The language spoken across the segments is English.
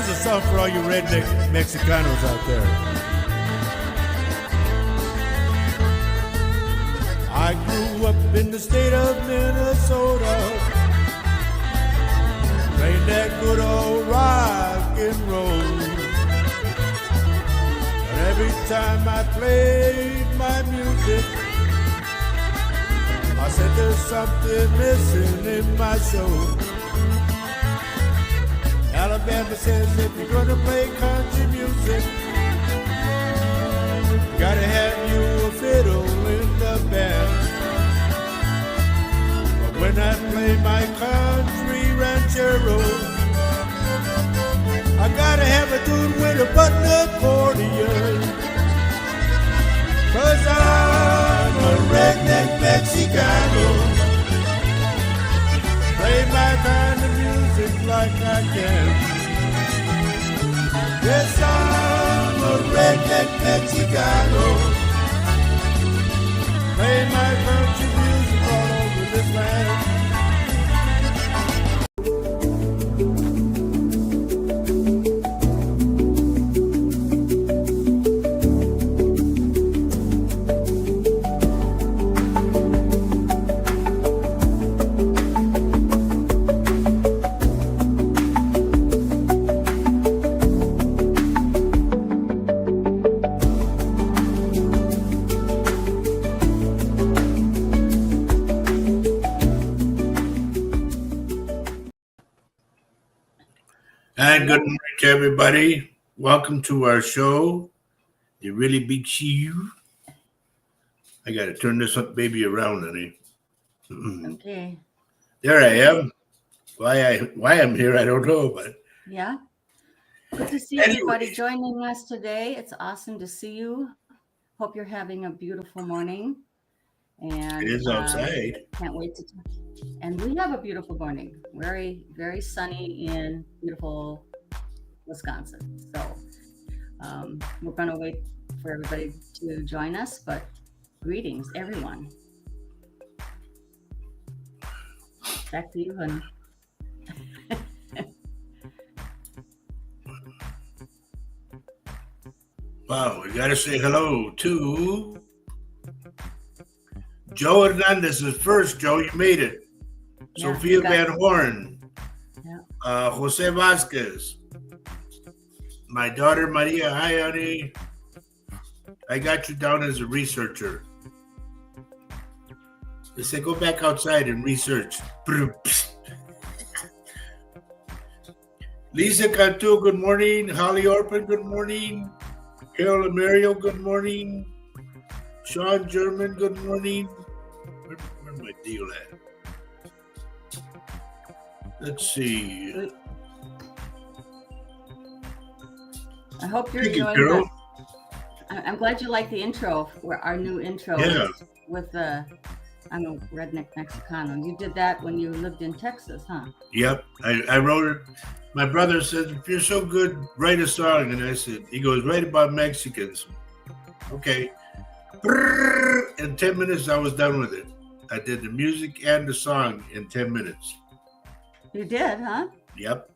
Here's a song for all you redneck Mexicanos out there. I grew up in the state of Minnesota, playing that good old rock and roll. But every time I played my music, I said there's something missing in my soul. Alabama says if you're gonna play country music, you gotta have you a fiddle in the band. But when I play my country ranchero, I gotta have a dude with a button accordion. 'Cause I'm a redneck Mexicano, play my kind of music like I can. Yes, I'm a redneck Mexicano, play my country music all over this land. And good morning to everybody. Welcome to our show, The Really Big Shoe. I got to turn this up baby around, honey. Okay. There I am. Why I'm here, I don't know, but Yeah. Good to see everybody joining us today. It's awesome to see you. Hope you're having a beautiful morning. And it is outside. Can't wait to and we have a beautiful morning. Very, very sunny in beautiful Wisconsin. So we're going to wait for everybody to join us, but greetings, everyone. Back to you, honey. Wow, we got to say hello to Joe Hernandez is first. Joe, you made it. Yeah, Sophia Van Horn. Yeah. Jose Vasquez. My daughter Maria. Hi, honey. I got you down as a researcher. They say go back outside and research. Lisa Cantu, good morning. Holly Orpin, good morning. Carol Amario, good morning. Sean German, good morning. Where's my deal at? Let's see. I hope you're Thank you, enjoying Carol. that. I'm glad you like the intro, our new intro Yeah. with I'm a redneck Mexicano. You did that when you lived in Texas, huh? Yep, I wrote it. My brother said, if you're so good, write a song. And I said, he goes, write about Mexicans. Okay. In 10 minutes, I was done with it. I did the music and the song in 10 minutes. You did, huh? Yep.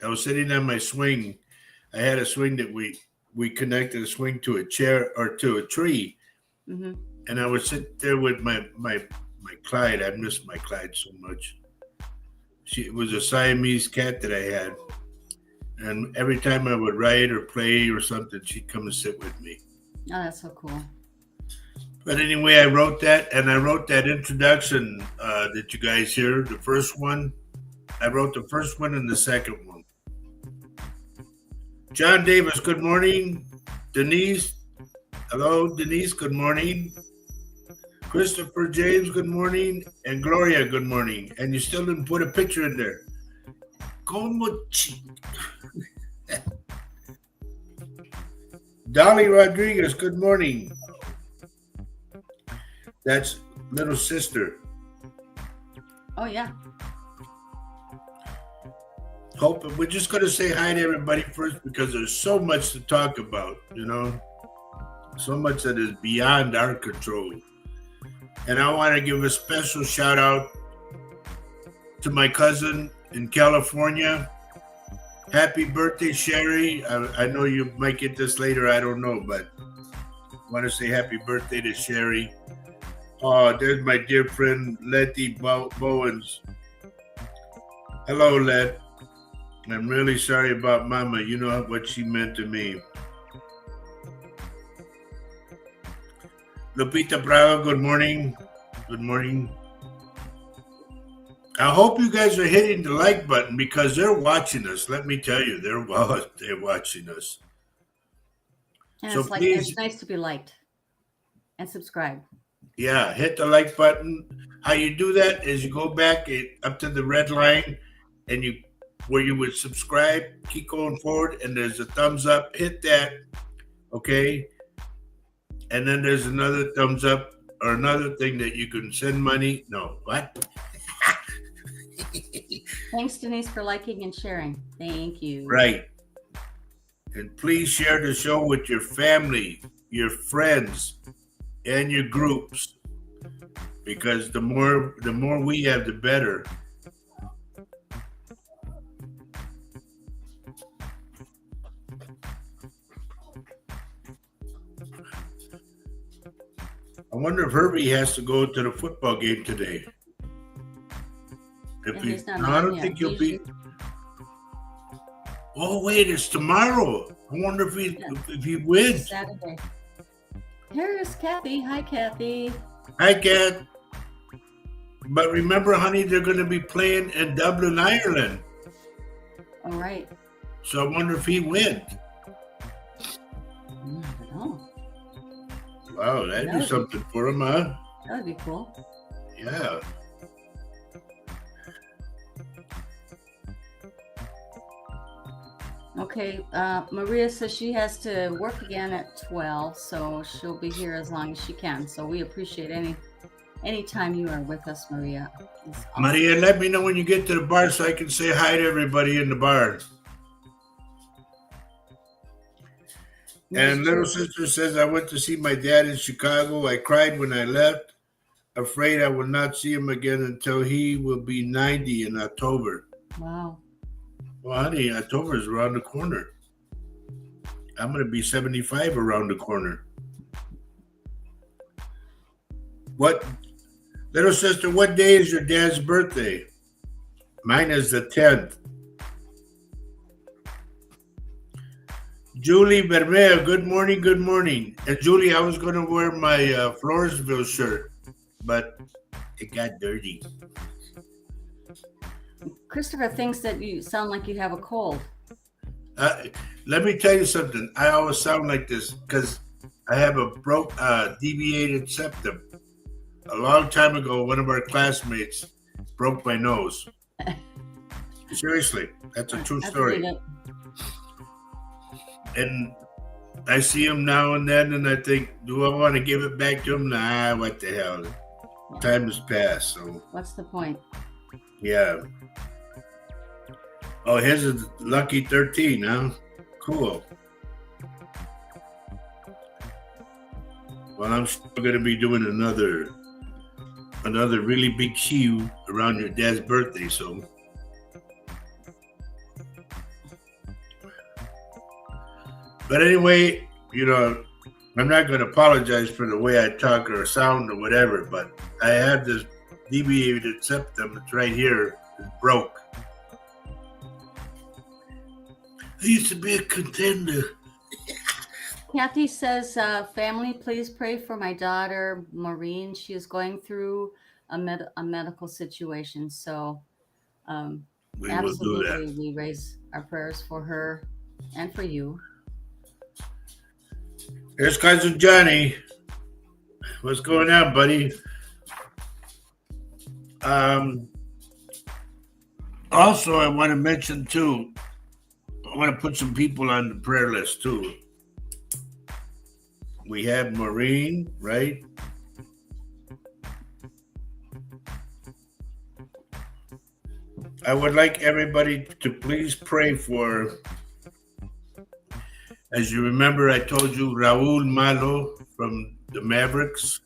I was sitting on my swing. I had a swing that we connected a swing to a chair or to a tree. Mm-hmm. And I would sit there with my Clyde. I miss my Clyde so much. It was a Siamese cat that I had. And every time I would write or play or something, she'd come and sit with me. Oh, that's so cool. But anyway, I wrote that, and I wrote that introduction that you guys hear, the first one. I wrote the first one and the second one. John Davis, good morning. Denise, hello, Denise, good morning. Christopher James, good morning. And Gloria, good morning. And you still didn't put a picture in there. Como Dolly Rodriguez, good morning. That's little sister. Oh, yeah. Hope we're just going to say hi to everybody first because there's so much to talk about, you know, so much that is beyond our control. And I want to give a special shout out to my cousin in California Happy birthday, Sherry. I know you might get this later. I don't know, but I want to say happy birthday to Sherry. Oh, there's my dear friend Letty Bowens. Hello, Let. I'm really sorry about Mama. You know what she meant to me. Lupita Braga, good morning. Good morning. I hope you guys are hitting the like button because they're watching us. Let me tell you, they're watching us. And So it's please, it's nice to be liked and subscribe. yeah, hit the like button. How you do that is you go back up to the red line and where you would subscribe, keep going forward, and there's a thumbs up. Hit that, okay? And then there's another thumbs up or another thing that you can send money. No, what? Thanks, Denise, for liking and sharing. Thank you. Right. And please share the show with your family, your friends, and your groups. Because the more we have, the better. I wonder if Herbie has to go to the football game today. If I don't think he'll be. Oh wait, it's tomorrow. I wonder if he wins. Saturday. Here's Kathy. Hi, Kathy. Hi, Kat. But remember, honey, they're going to be playing in Dublin, Ireland. All right. So I wonder if he wins. I don't know. Wow, that'd do something for him, huh? That would be cool. Yeah. Okay, Maria says she has to work again at 12, so she'll be here as long as she can. So we appreciate any time you are with us, Maria. Awesome. Maria, let me know when you get to the bar so I can say hi to everybody in the bar. And little sister says, I went to see my dad in Chicago. I cried when I left, afraid I will not see him again until he will be 90 in October. Wow. Well, honey, October is around the corner. I'm going to be 75 around the corner. What, little sister, what day is your dad's birthday? Mine is the 10th. Julie Bermeo, good morning, good morning. And Julie, I was going to wear my Floresville shirt, but it got dirty. Christopher thinks that you sound like you have a cold. Let me tell you something. I always sound like this because I have a deviated septum. A long time ago, one of our classmates broke my nose. Seriously, that's a true story. And I see him now and then, and I think, do I want to give it back to him? Nah, what the hell? Yeah. Time has passed. So what's the point? Yeah. Oh, his is lucky 13, huh? Cool. Well, I'm still going to be doing another really big shoe around your dad's birthday, so. But anyway, I'm not going to apologize for the way I talk or sound or whatever, but I have this deviated septum. It's right here. It's broke. I used to be a contender. Kathy says, family, please pray for my daughter, Maureen. She is going through a medical situation. So we absolutely, will do that. We raise our prayers for her and for you. Here's Cousin Johnny. What's going on, buddy? Also, I want to mention, too, I want to put some people on the prayer list, too. We have Maureen, right? I would like everybody to please pray for, as you remember, I told you Raul Malo from the Mavericks.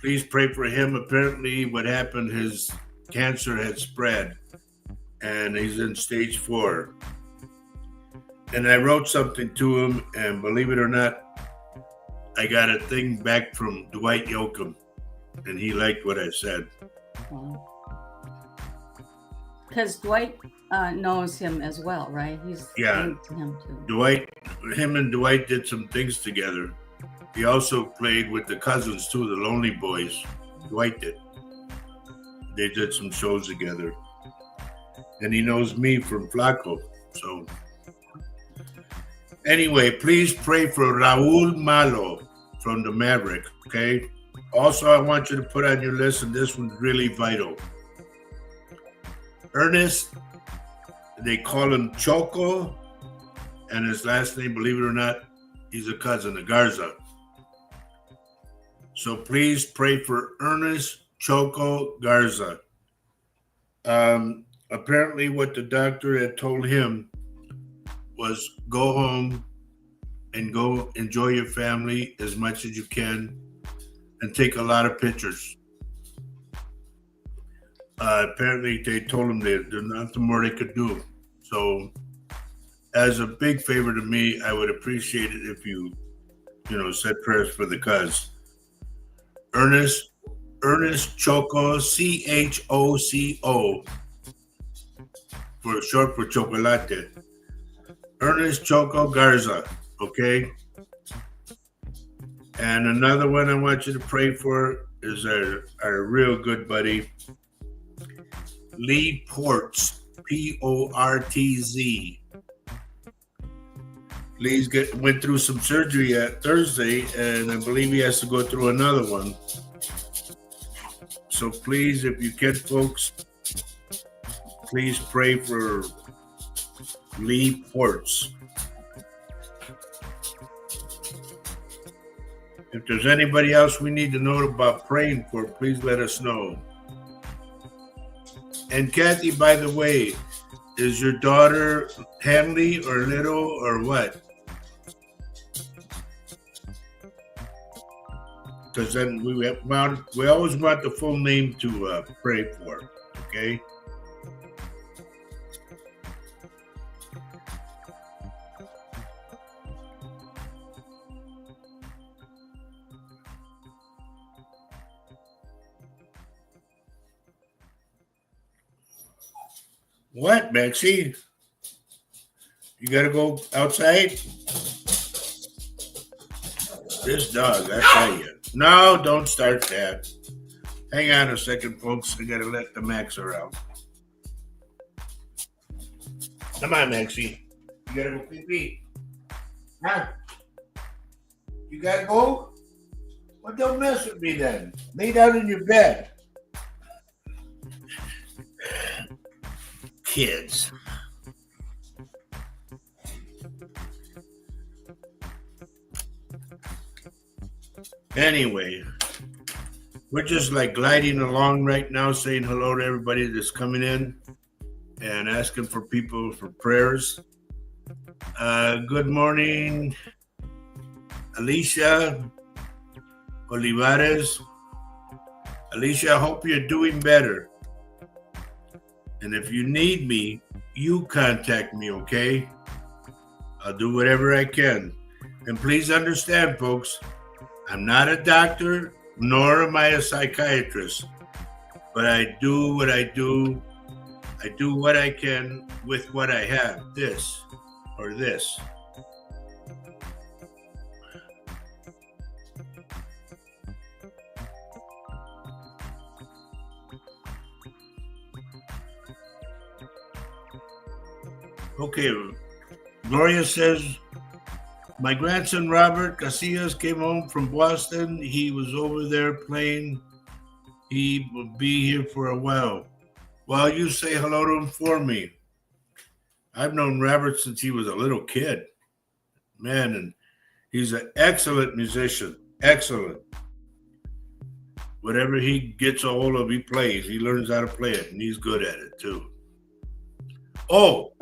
Please pray for him. Apparently what happened, his cancer had spread and he's in stage 4. And I wrote something to him, and believe it or not, I got a thing back from Dwight Yoakam, and he liked what I said. Because Dwight knows him as well, right? He's linked to him too. Him and Dwight did some things together. He also played with the cousins too, the Lonely Boys. Dwight did. They did some shows together. And he knows me from Flaco. So anyway, please pray for Raul Malo from the Maverick, okay? Also, I want you to put on your list, and this one's really vital. Ernest, they call him Choco, and his last name, believe it or not, he's a cousin of Garza. So please pray for Ernest Choco Garza. Apparently what the doctor had told him was go home and go enjoy your family as much as you can and take a lot of pictures. Apparently they told him there's nothing more they could do. So as a big favor to me, I would appreciate it if you said prayers for the cuz. Ernest Choco, Choco, for short for Chocolate. Ernest Choco Garza, okay? And another one I want you to pray for is our real good buddy, Lee Portz, Portz. Lee's went through some surgery at Thursday, and I believe he has to go through another one. So please, if you can, folks, please pray for Lee Portz. If there's anybody else we need to know about praying for, please let us know. And Kathy, by the way, is your daughter Hanley or Little or what? Because then we always want the full name to pray for, okay? What, Maxie? You gotta go outside? This dog, I tell you. No, don't start that. Hang on a second, folks. I gotta let the Maxer out. Come on, Maxie. You gotta go pee-pee. Huh? You gotta go? Well, don't mess with me then. Lay down in your bed. Kids. Anyway, we're just like gliding along right now, saying hello to everybody that's coming in and asking for people for prayers. Good morning, Alicia Olivares. Alicia, I hope you're doing better. And if you need me, you contact me, okay? I'll do whatever I can. And please understand, folks, I'm not a doctor, nor am I a psychiatrist. But I do what I do. I do what I can with what I have, this or this. Okay, Gloria says, my grandson Robert Casillas came home from Boston. He was over there playing. He will be here for a while. Well, you say hello to him for me. I've known Robert since he was a little kid. Man, and he's an excellent musician. Excellent. Whatever he gets a hold of, he plays. He learns how to play it, and he's good at it, too. Oh,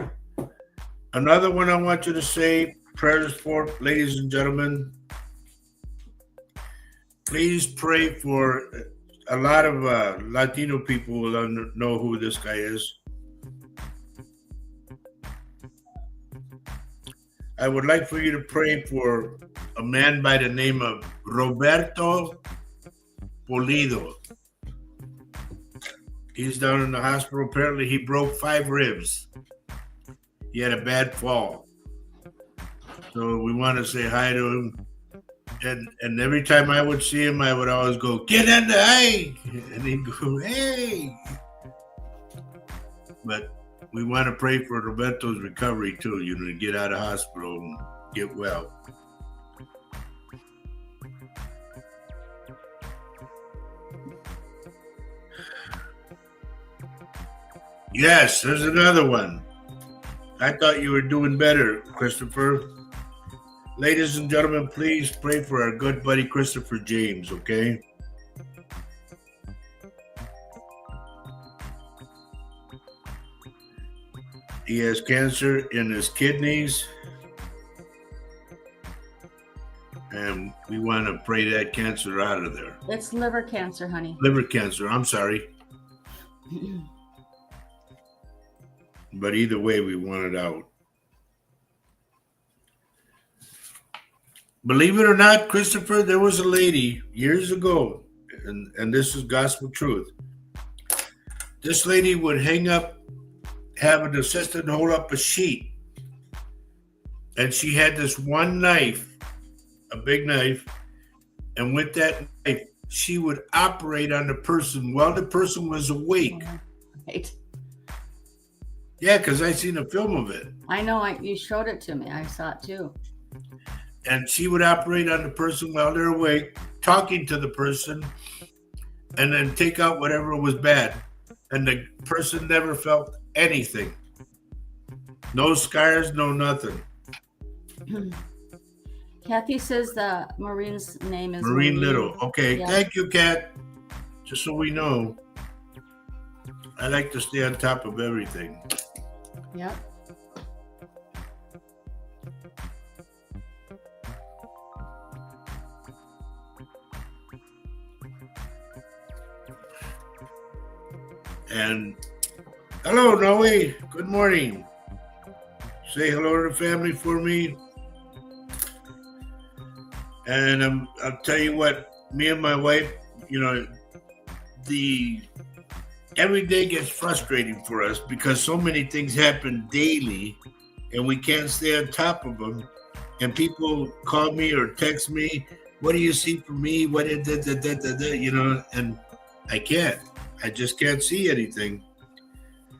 another one I want you to say prayers for, ladies and gentlemen. Please pray for a lot of Latino people will know who this guy is. I would like for you to pray for a man by the name of Roberto Polido. He's down in the hospital. Apparently, he broke 5 ribs. He had a bad fall. So we want to say hi to him. And every time I would see him, I would always go, "Get in the hay!" And he'd go, "Hey!" But we want to pray for Roberto's recovery too, to get out of hospital and get well. Yes, there's another one. I thought you were doing better, Christopher. Ladies and gentlemen, please pray for our good buddy Christopher James, okay? He has cancer in his kidneys, and we want to pray that cancer out of there. It's liver cancer, honey. Liver cancer, I'm sorry. But either way, we want it out. Believe it or not, Christopher, there was a lady years ago, and this is gospel truth. This lady would have an assistant hold up a sheet, and she had this one knife, a big knife, and with that knife, she would operate on the person while the person was awake. Right. Yeah, because I seen a film of it. I know. You showed it to me. I saw it too. And she would operate on the person while they're awake, talking to the person, and then take out whatever was bad. And the person never felt anything. No scars, no nothing. Kathy says the Marine's name is Marine Little. Okay, Yeah. Thank you, Kat. Just so we know, I like to stay on top of everything. Yep. And hello, Noe. Good morning. Say hello to the family for me. And I'll tell you what, me and my wife, every day gets frustrating for us because so many things happen daily and we can't stay on top of them. And people call me or text me, "What do you see for me? What is that?" And I can't. I just can't see anything.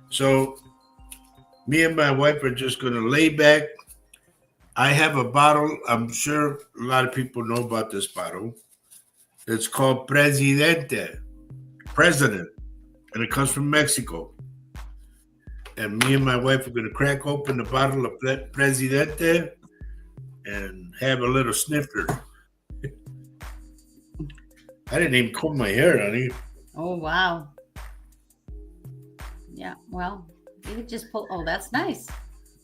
So me and my wife are just going to lay back. I have a bottle. I'm sure a lot of people know about this bottle. It's called Presidente, President, and it comes from Mexico. And me and my wife are going to crack open the bottle of Presidente and have a little snifter. I didn't even comb my hair, honey. Oh, wow. Yeah, well, you could just pull. Oh, that's nice.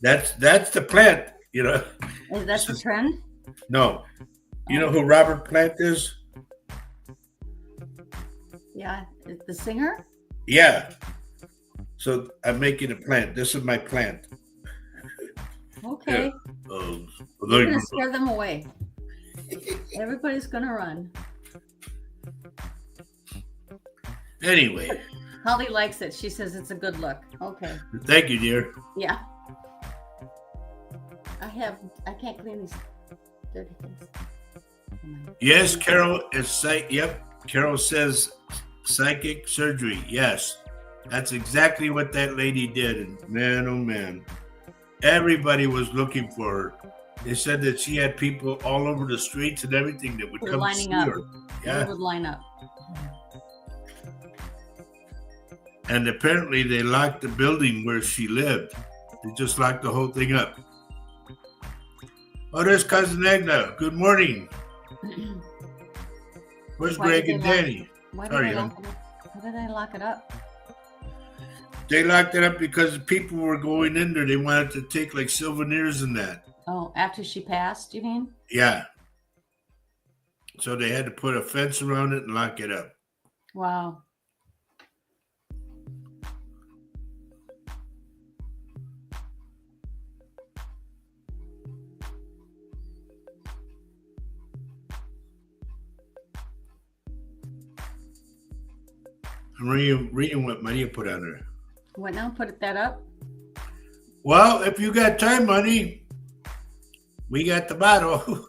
That's the plant, Is that the trend? No. You know who Robert Plant is? Yeah, the singer? Yeah. So I'm making a plant. This is my plant. Okay. Yeah. You're going to scare them away. Everybody's going to run. Anyway. Holly likes it. She says it's a good look. Okay. Thank you, dear. Yeah. I can't clean these dirty things. Yes, Carol is yep. Carol says psychic surgery. Yes. That's exactly what that lady did. And man, oh man. Everybody was looking for her. They said that she had people all over the streets and everything that would come lining see up. her. Yeah. They would line up. And apparently they locked the building where she lived. They just locked the whole thing up. Oh, there's Cousin Edna. Good morning. Where's Greg and Danny? Why did they lock it up? They locked it up because people were going in there. They wanted to take like souvenirs and that. Oh, after she passed, you mean? Yeah. So they had to put a fence around it and lock it up. Wow. I'm reading what Maria put on her. What now? Put that up. Well, if you got time, honey, we got the bottle.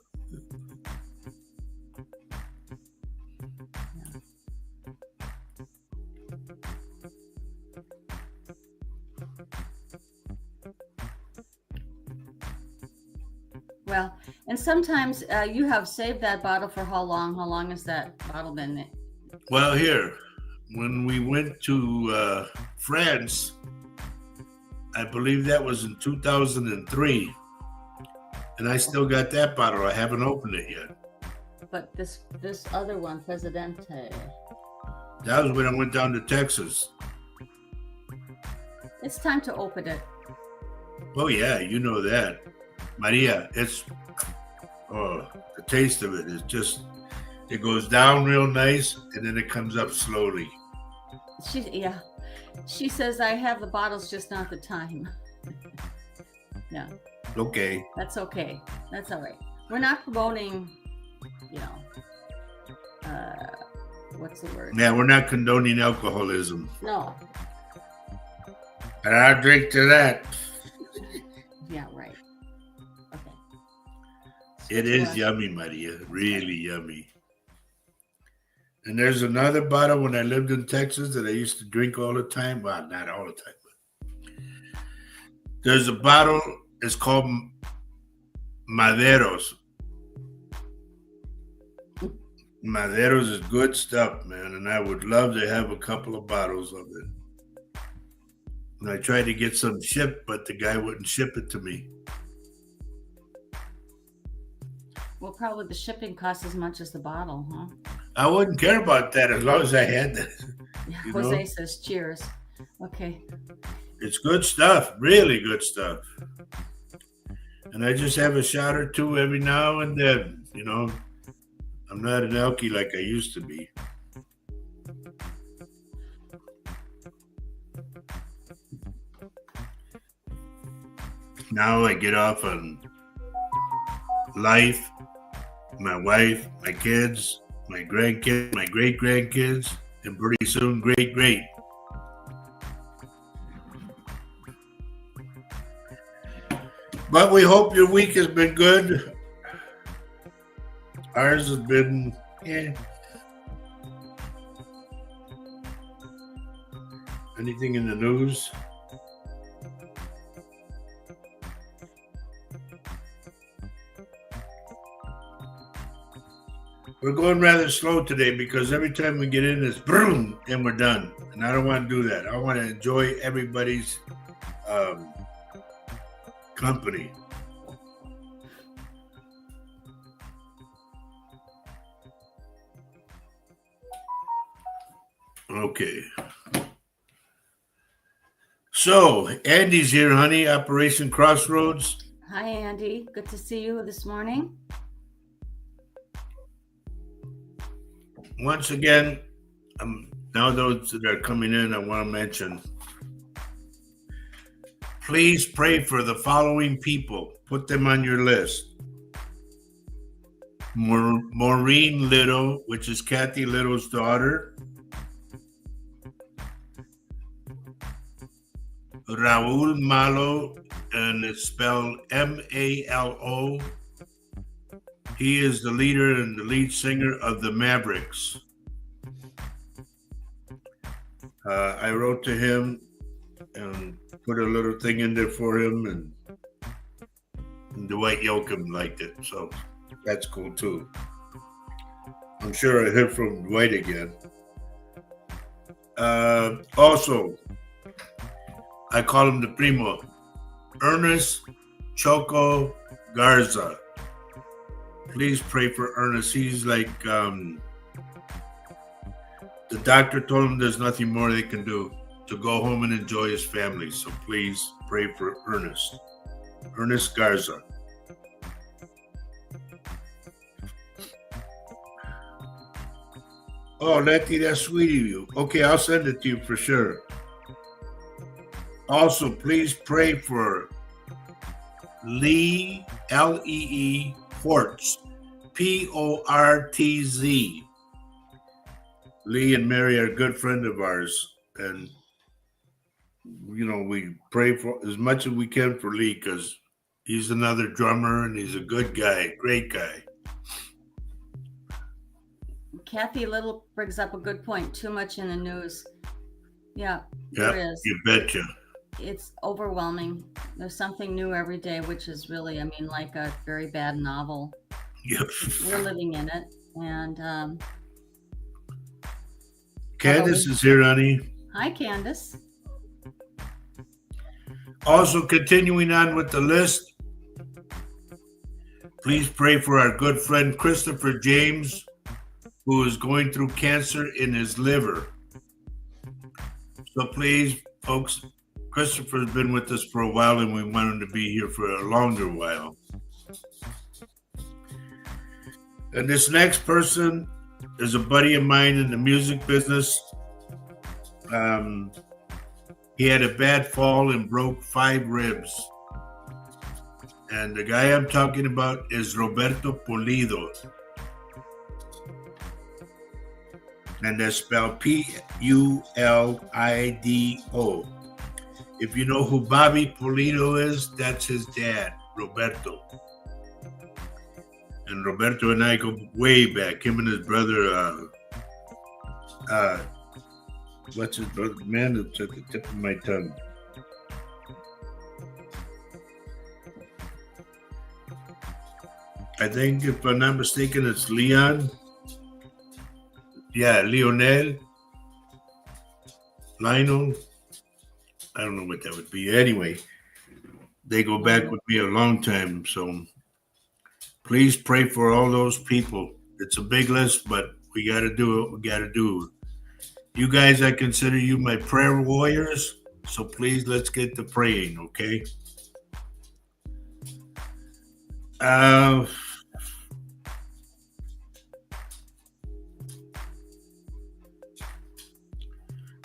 Well, and sometimes you have saved that bottle for how long? How long has that bottle been? Well, here, when we went to France, I believe that was in 2003, and I still got that bottle. I haven't opened it yet. But this other one, Presidente. That was when I went down to Texas. It's time to open it. Oh yeah, you know that, Maria. It's the taste of it is just. It goes down real nice, and then it comes up slowly. She says I have the bottles, just not the time. Yeah. Okay. That's okay. That's all right. We're not promoting, what's the word? Yeah, we're not condoning alcoholism. No. And I'll drink to that. Yeah, right. Okay. It is yummy, Maria. Really yummy. And there's another bottle when I lived in Texas that I used to drink all the time. Well, not all the time, but there's a bottle. It's called Maderos. Maderos is good stuff, man. And I would love to have a couple of bottles of it. And I tried to get some shipped, but the guy wouldn't ship it to me. Well, probably the shipping costs as much as the bottle, huh? I wouldn't care about that as long as I had that. Jose says cheers. Okay. It's good stuff, really good stuff. And I just have a shot or two every now and then, I'm not an alkie like I used to be. Now I get off on life, my wife, my kids, my grandkids, my great-grandkids, and pretty soon great-great. But we hope your week has been good. Ours has been, Anything in the news? We're going rather slow today because every time we get in, it's boom, and we're done. And I don't want to do that. I want to enjoy everybody's company. Okay. So, Andy's here, honey, Operation Crossroads. Hi, Andy. Good to see you this morning. Once again, now those that are coming in, I want to mention, please pray for the following people. Put them on your list. Maureen Little, which is Kathy Little's daughter. Raul Malo, and it's spelled M-A-L-O. He is the leader and the lead singer of the Mavericks. I wrote to him and put a little thing in there for him, and Dwight Yoakam liked it, so that's cool too. I'm sure I hear from Dwight again. Also, I call him the primo, Ernest Choco Garza. Please pray for Ernest. He's like, the doctor told him there's nothing more they can do to go home and enjoy his family. So please pray for Ernest. Ernest Garza. Oh, Letty, that's sweet of you. Okay, I'll send it to you for sure. Also, please pray for Lee, L-E-E, Portz, P-O-R-T-Z. Lee and Mary are a good friend of ours, and we pray for as much as we can for Lee because he's another drummer and he's a good guy, great guy. Kathy Little brings up a good point. Too much in the news. Yeah, Yeah, there is. you betcha. It's overwhelming. There's something new every day, which is really, like a very bad novel. Yep. We're living in it. And Candace is here, honey. Hi, Candace. Also, continuing on with the list, please pray for our good friend Christopher James, who is going through cancer in his liver. So please, folks, Christopher's been with us for a while and we want him to be here for a longer while. And this next person is a buddy of mine in the music business. He had a bad fall and broke 5 ribs. And the guy I'm talking about is Roberto Pulido. And that's spelled Pulido. If you know who Bobby Pulido is, that's his dad, Roberto. And Roberto and I go way back. Him and his brother, what's his brother? Man, it's at the tip of my tongue. I think, if I'm not mistaken, it's Leon. Yeah, Lionel. Lionel. I don't know what that would be. Anyway, they go back with me a long time. So please pray for all those people. It's a big list, but we got to do what we got to do. You guys, I consider you my prayer warriors. So please, let's get to praying, okay?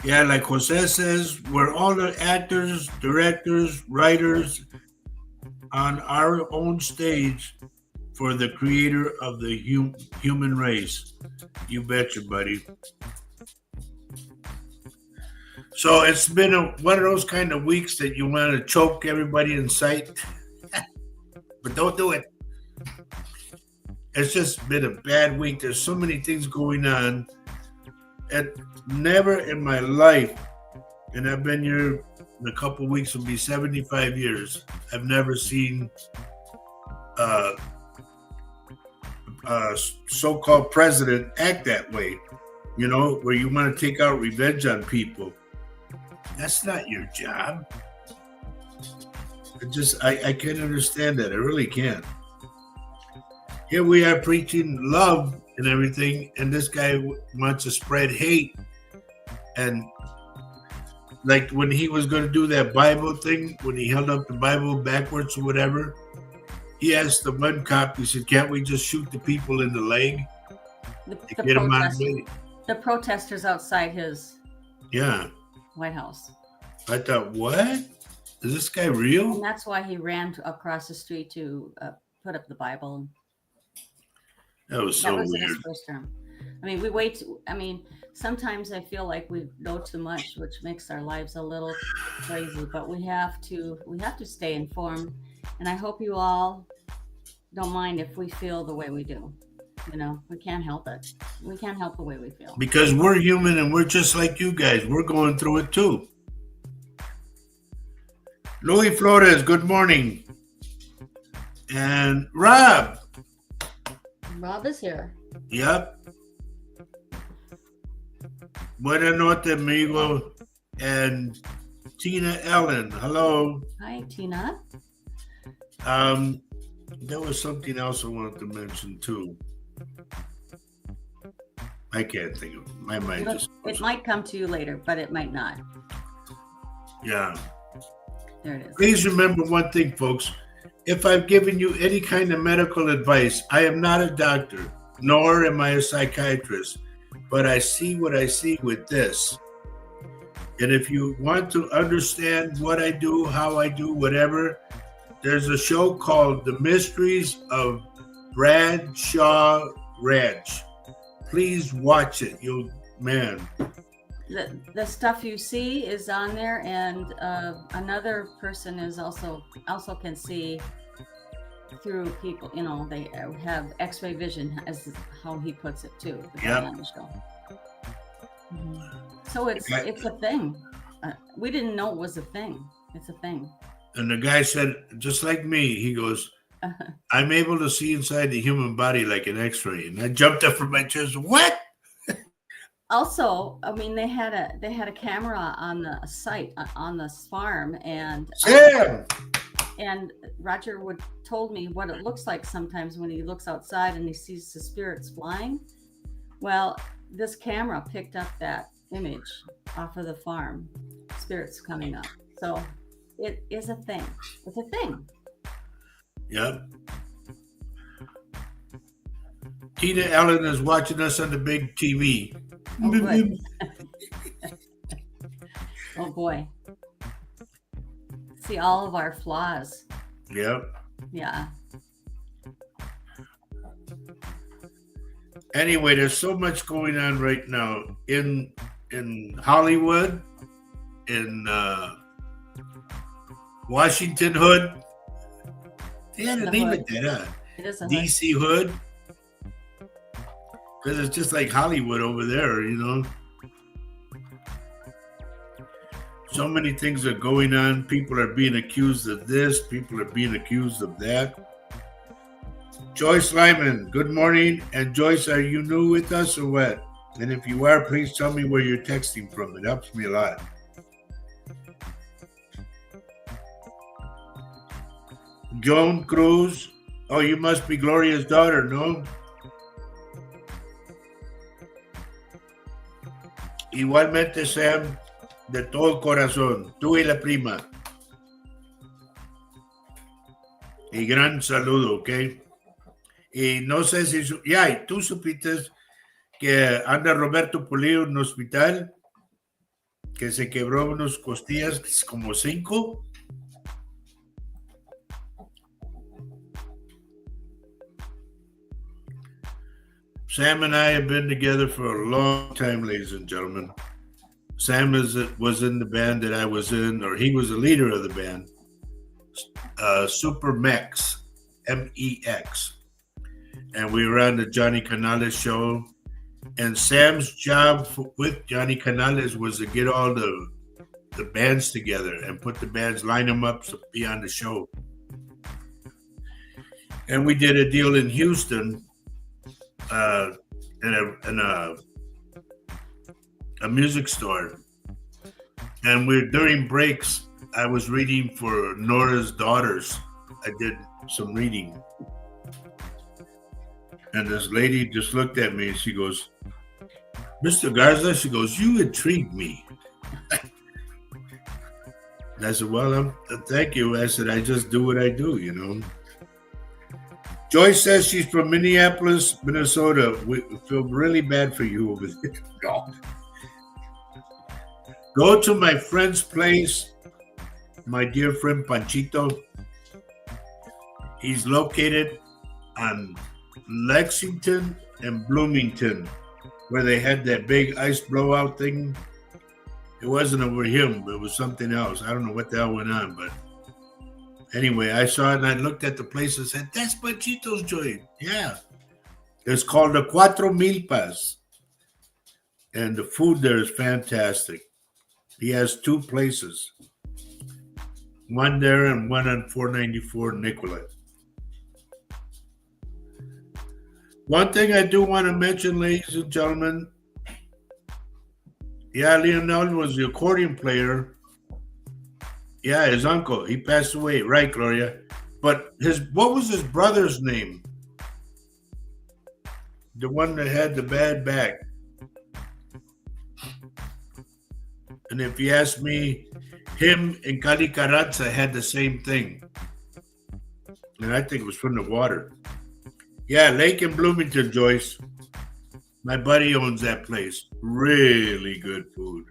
Yeah, like Jose says, we're all the actors, directors, writers on our own stage for the creator of the human race. You betcha, buddy. So it's been one of those kind of weeks that you want to choke everybody in sight, but don't do it. It's just been a bad week. There's so many things going on. And never in my life, and I've been here in a couple of weeks, will be 75 years, I've never seen a so-called president act that way, where you want to take out revenge on people. That's not your job. I can't understand that. I really can't. Here we are preaching love and everything, and this guy wants to spread hate. And like when he was going to do that Bible thing, when he held up the Bible backwards or whatever, he asked the one cop, he said, can't we just shoot the people in the leg? The protesters outside his White House. I thought, what? Is this guy real? And that's why he ran across the street to put up the Bible. That was so weird. His first term. Sometimes I feel like we know too much, which makes our lives a little crazy, but we have to stay informed. And I hope you all don't mind if we feel the way we do. We can't help it. We can't help the way we feel. Because we're human and we're just like you guys. We're going through it too. Louis Flores, good morning. And Rob. Rob is here. Yep. Buenas noches, amigo. And Tina Ellen. Hello. Hi, Tina. There was something else I wanted to mention too. I can't think of it. My mind just... It might come to you later, but it might not. Yeah. There it is. Please remember one thing, folks. If I've given you any kind of medical advice, I am not a doctor, nor am I a psychiatrist, but I see what I see with this. And if you want to understand what I do, how I do, whatever, there's a show called The Mysteries of Bradshaw Ranch. Please watch it. man. The stuff you see is on there, and another person is also can see through people. You know, they have X-ray vision, as how he puts it too. The guy Yep. on the show. So it's a thing. We didn't know it was a thing. It's a thing. And the guy said, just like me, he goes, I'm able to see inside the human body like an X-ray. And I jumped up from my chair. What? Also, I mean, they had a camera on the site on the farm, and Sam! and Roger told me what it looks like sometimes when he looks outside and he sees the spirits flying. Well, this camera picked up that image off of the farm, spirits coming up. So it is a thing. It's a thing. Yep. Tina Ellen is watching us on the big TV. Oh, good. Oh boy. See all of our flaws. Yep. Yeah. Anyway, there's so much going on right now in Hollywood, in Washington Hood. They had to name it that, huh? It is a DC Hood. Because it's just like Hollywood over there, you know. So many things are going on. People are being accused of this. People are being accused of that. Joyce Lyman, good morning. And Joyce, are you new with us or what? And if you are, please tell me where you're texting from. It helps me a lot. Joan Cruz. Oh, you must be Gloria's daughter, no? Igualmente, Sam, de todo corazón, tú y la prima. Y gran saludo, ¿ok? Y no sé si... y tú supiste que anda Roberto Pulido en un hospital, que se quebró unas costillas, como 5. Sam and I have been together for a long time, ladies and gentlemen. Sam was in the band that I was in, or he was the leader of the band, Super Mex, MEX. And we were on the Johnny Canales show. And Sam's job with Johnny Canales was to get all the bands together and put the bands, line them up to be on the show. And we did a deal in Houston. In a music store, and during breaks I was reading for Nora's daughters. I did some reading, and this lady just looked at me and she goes, "Mr. Garza," she goes, "you intrigue me." And I said, "Well, thank you." I said, "I just do what I do, you know." Joyce says she's from Minneapolis, Minnesota. We feel really bad for you over there. No. Go to my friend's place, my dear friend Panchito. He's located on Lexington and Bloomington, where they had that big ice blowout thing. It wasn't over him, it was something else. I don't know what the hell went on, but anyway, I saw it and I looked at the place and said, that's Panchito's joint. Yeah. It's called the Cuatro Milpas. And the food there is fantastic. He has 2 places. One there and one on 494 Nicollet. One thing I do want to mention, ladies and gentlemen. Yeah, Leonel was the accordion player. Yeah, his uncle. He passed away. Right, Gloria. But what was his brother's name? The one that had the bad back. And if you ask me, him and Cali Carranza had the same thing. And I think it was from the water. Yeah, Lake in Bloomington, Joyce. My buddy owns that place. Really good food.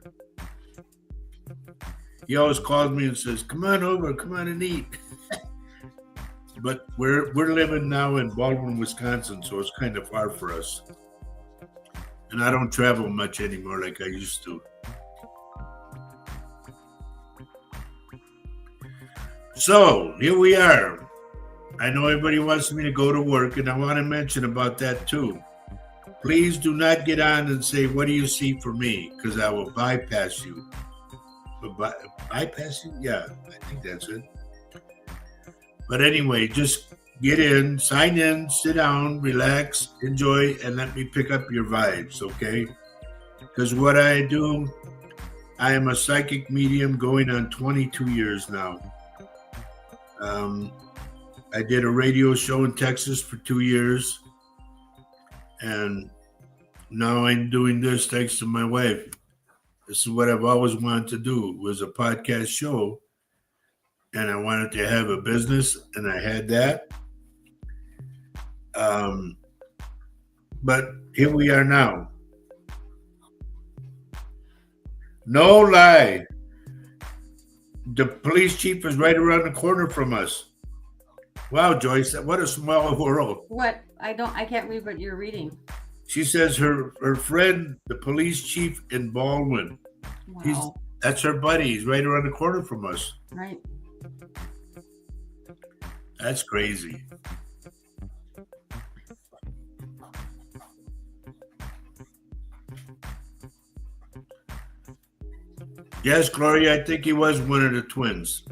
He always calls me and says, come on over, come on and eat. But we're living now in Baldwin, Wisconsin, so it's kind of far for us. and I don't travel much anymore like I used to. So here we are. I know everybody wants me to go to work, and I want to mention about that too. Please do not get on and say, "What do you see for me?" Because I will bypass you. Bypass you? Yeah, I think that's it. But anyway, just get in, sign in, sit down, relax, enjoy, and let me pick up your vibes, okay? Because what I do, I am a psychic medium going on 22 years now. I did a radio show in Texas for 2 years, and now I'm doing this thanks to my wife. This is what I've always wanted to do, was a podcast show, and I wanted to have a business, and I had that. But here we are now. No lie. The police chief is right around the corner from us. Wow, Joyce, what a small world. What? I can't read what you're reading. She says her friend, the police chief in Baldwin. Wow. That's her buddy. He's right around the corner from us. Right. That's crazy. Yes, Gloria, I think he was one of the twins.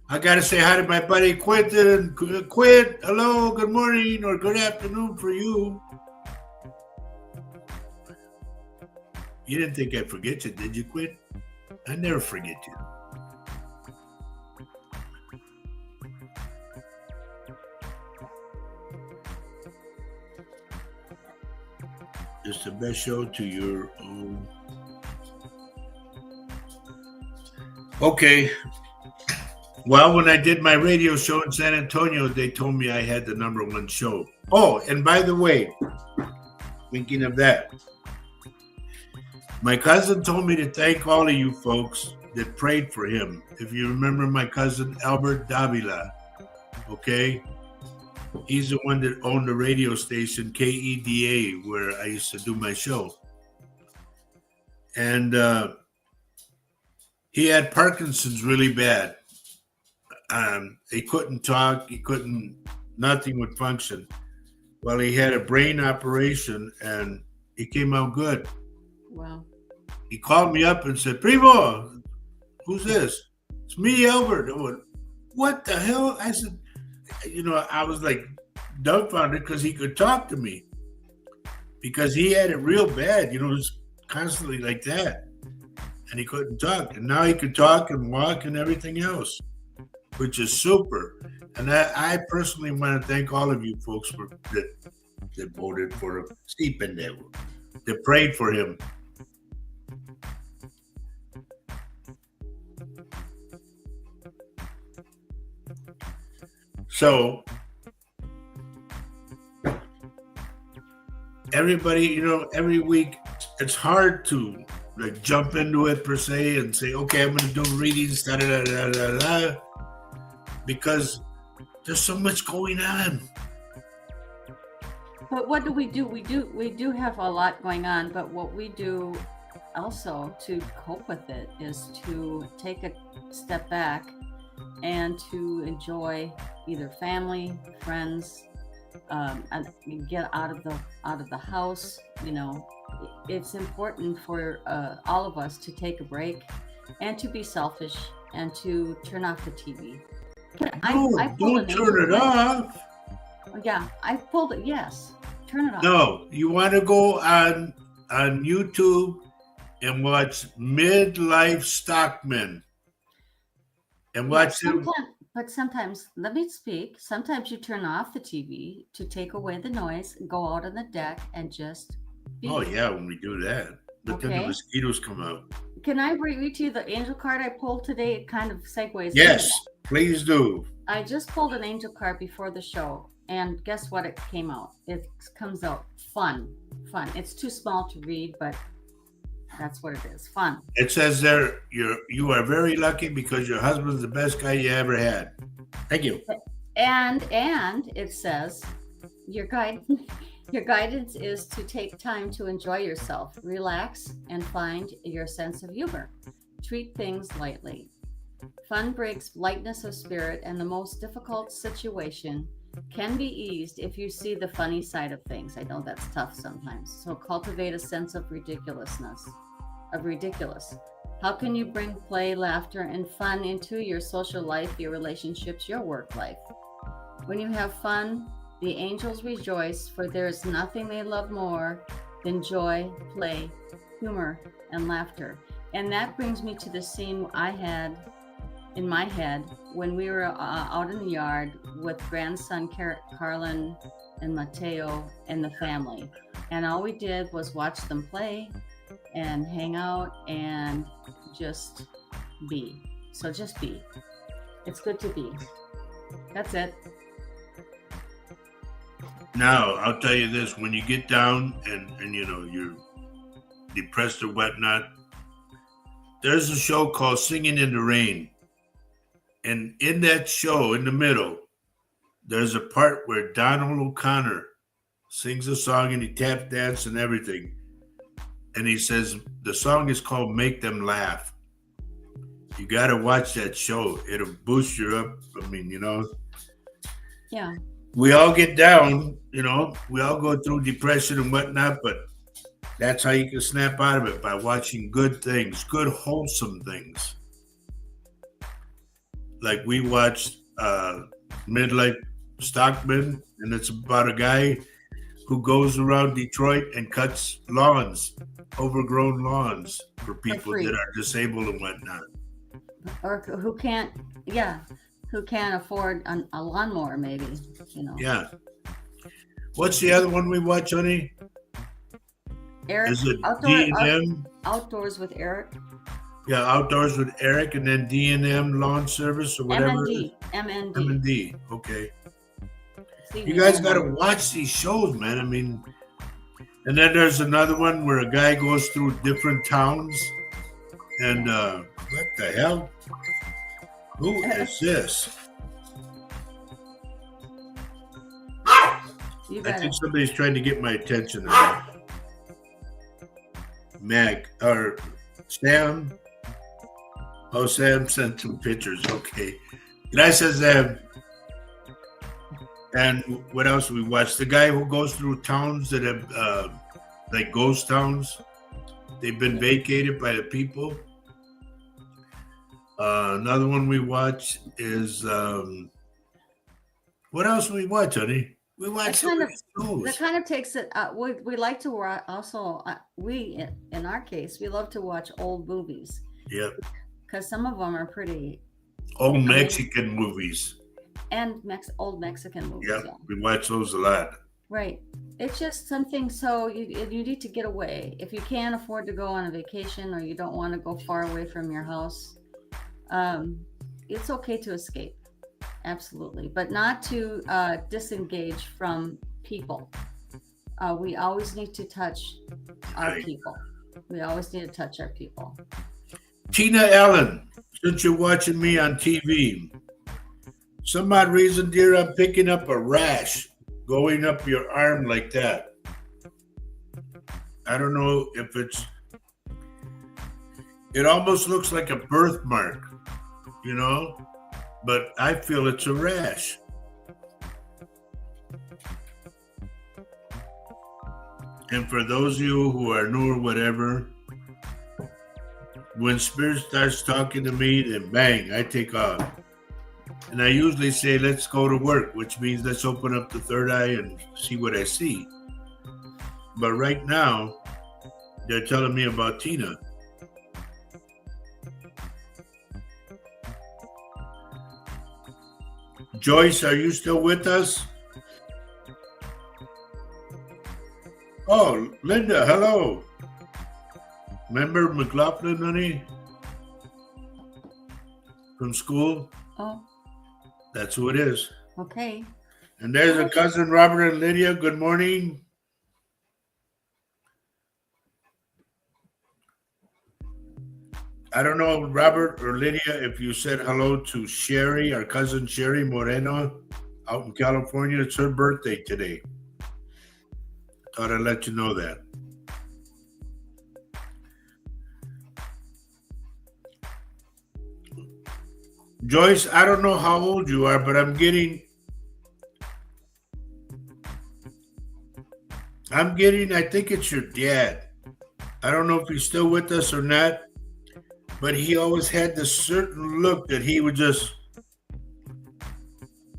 I got to say hi to my buddy Quentin. Quint, hello, good morning or good afternoon for you. You didn't think I'd forget you, did you, Quint? I never forget you. It's the best show to your own. Okay. Well, when I did my radio show in San Antonio, they told me I had the #1 show. Oh, and by the way, thinking of that, my cousin told me to thank all of you folks that prayed for him. If you remember my cousin Albert Davila, okay? He's the one that owned the radio station KEDA where I used to do my show. And he had Parkinson's really bad. He couldn't talk. Nothing would function. Well, he had a brain operation and he came out good. Wow. He called me up and said, "Primo, who's this?" "It's me, Albert." I went, "What the hell?" I said, I was like dumbfounded because he could talk to me, because he had it real bad. It was constantly like that, and he couldn't talk. And now he could talk and walk and everything else, which is super. And I personally want to thank all of you folks that voted for him, Stephen, that prayed for him. So everybody, every week it's hard to jump into it per se and say, okay, I'm going to do readings, because there's so much going on. But what do? We do have a lot going on, but what we do also to cope with it is to take a step back and to enjoy either family, friends, and get out of the house. It's important for all of us to take a break and to be selfish and to turn off the TV. Don't turn it off. Yeah, I pulled it. Yes, turn it off. No, you want to go on YouTube and watch Midlife Stockmen and watch them. But sometimes, let me speak. Sometimes you turn off the TV to take away the noise, go out on the deck, and just be. Oh yeah, when we do that, but then the mosquitoes come out. Can I read to you the angel card I pulled today? It kind of segues. Yes, please do. I just pulled an angel card before the show, and guess what? It came out. It comes out fun. It's too small to read, but that's what it is. Fun. It says there, you are very lucky because your husband's the best guy you ever had. Thank you. And it says, your guide, Your guidance is to take time to enjoy yourself, relax, and find your sense of humor. Treat things lightly. Fun breaks lightness of spirit, and the most difficult situation can be eased if you see the funny side of things. I know that's tough sometimes. So cultivate a sense of ridiculousness, of ridiculous. How can you bring play, laughter, and fun into your social life, your relationships, your work life? When you have fun, the angels rejoice, for there is nothing they love more than joy, play, humor, and laughter. And that brings me to the scene I had in my head when we were out in the yard with grandson Carlin and Mateo and the family. And all we did was watch them play and hang out and just be. So just be. It's good to be. That's it. Now, I'll tell you this, when you get down and you know, you're depressed or whatnot, there's a show called Singing in the Rain. And in that show, in the middle, there's a part where Donald O'Connor sings a song and he tap dance and everything. And he says, the song is called Make Them Laugh. You got to watch that show. It'll boost you up. I mean, you know. Yeah. We all get down, you know. We all go through depression and whatnot, but that's how you can snap out of it, by watching good things, good, wholesome things. Like we watched Midlife Stockman, and it's about a guy who goes around Detroit and cuts lawns, overgrown lawns for people that are disabled and whatnot. Or who can't afford a lawnmower, maybe, you know. Yeah. What's the other one we watch, honey? Eric, is it D&M? Outdoors with Eric. Yeah, Outdoors with Eric, and then D&M Lawn Service or whatever. MND. Okay. You guys got to watch these shows, man. I mean, and then there's another one where a guy goes through different towns, and what the hell? Who is this? I think somebody's trying to get my attention. Mag or Sam. Oh, Sam sent some pictures. Okay. Gracias, Sam. And what else we watched? The guy who goes through towns that have, like ghost towns. They've been vacated by the people. Another one we watch is, what else we watch, honey? We watch so many shows. That kind of takes it. We like to also, in our case, we love to watch old movies. Yeah. Because some of them are pretty. Old Mexican movies. And old Mexican movies. Yeah, we watch those a lot. Right. It's just something, so you need to get away. If you can't afford to go on a vacation or you don't want to go far away from your house, it's okay to escape. Absolutely. But not to disengage from people. We always need to touch our people. We always need to touch our people. Tina Ellen, since you're watching me on TV, some odd reason, dear, I'm picking up a rash going up your arm like that. I don't know if it almost looks like a birthmark, you know, but I feel it's a rash. And for those of you who are new or whatever, when Spirit starts talking to me, then bang, I take off. And I usually say, let's go to work, which means let's open up the third eye and see what I see. But right now, they're telling me about Tina. Joyce, are you still with us? Oh, Linda, hello. Remember McLaughlin, honey? From school? Oh. That's who it is. Okay. And there's a cousin, Robert and Lydia. Good morning. I don't know, Robert or Lydia, if you said hello to Sherry, our cousin Sherry Moreno out in California. It's her birthday today. Thought I'd let you know that. Joyce, I don't know how old you are, but I'm getting, I think it's your dad. I don't know if he's still with us or not, but he always had this certain look that he would just,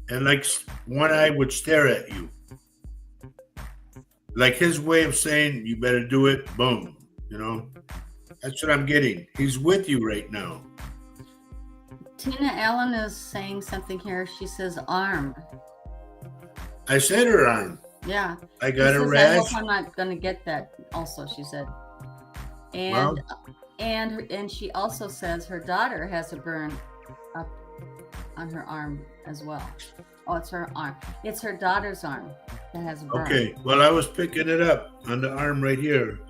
and like one eye would stare at you. Like his way of saying, you better do it, boom, you know? That's what I'm getting. He's with you right now. Tina Allen is saying something here. She says arm. I said her arm. Yeah. I got a I rash. hope I'm not going to get that also, she said. And and she also says her daughter has a burn up on her arm as well. Oh, it's her arm. It's her daughter's arm that has a burn. Okay. Well, I was picking it up on the arm right here.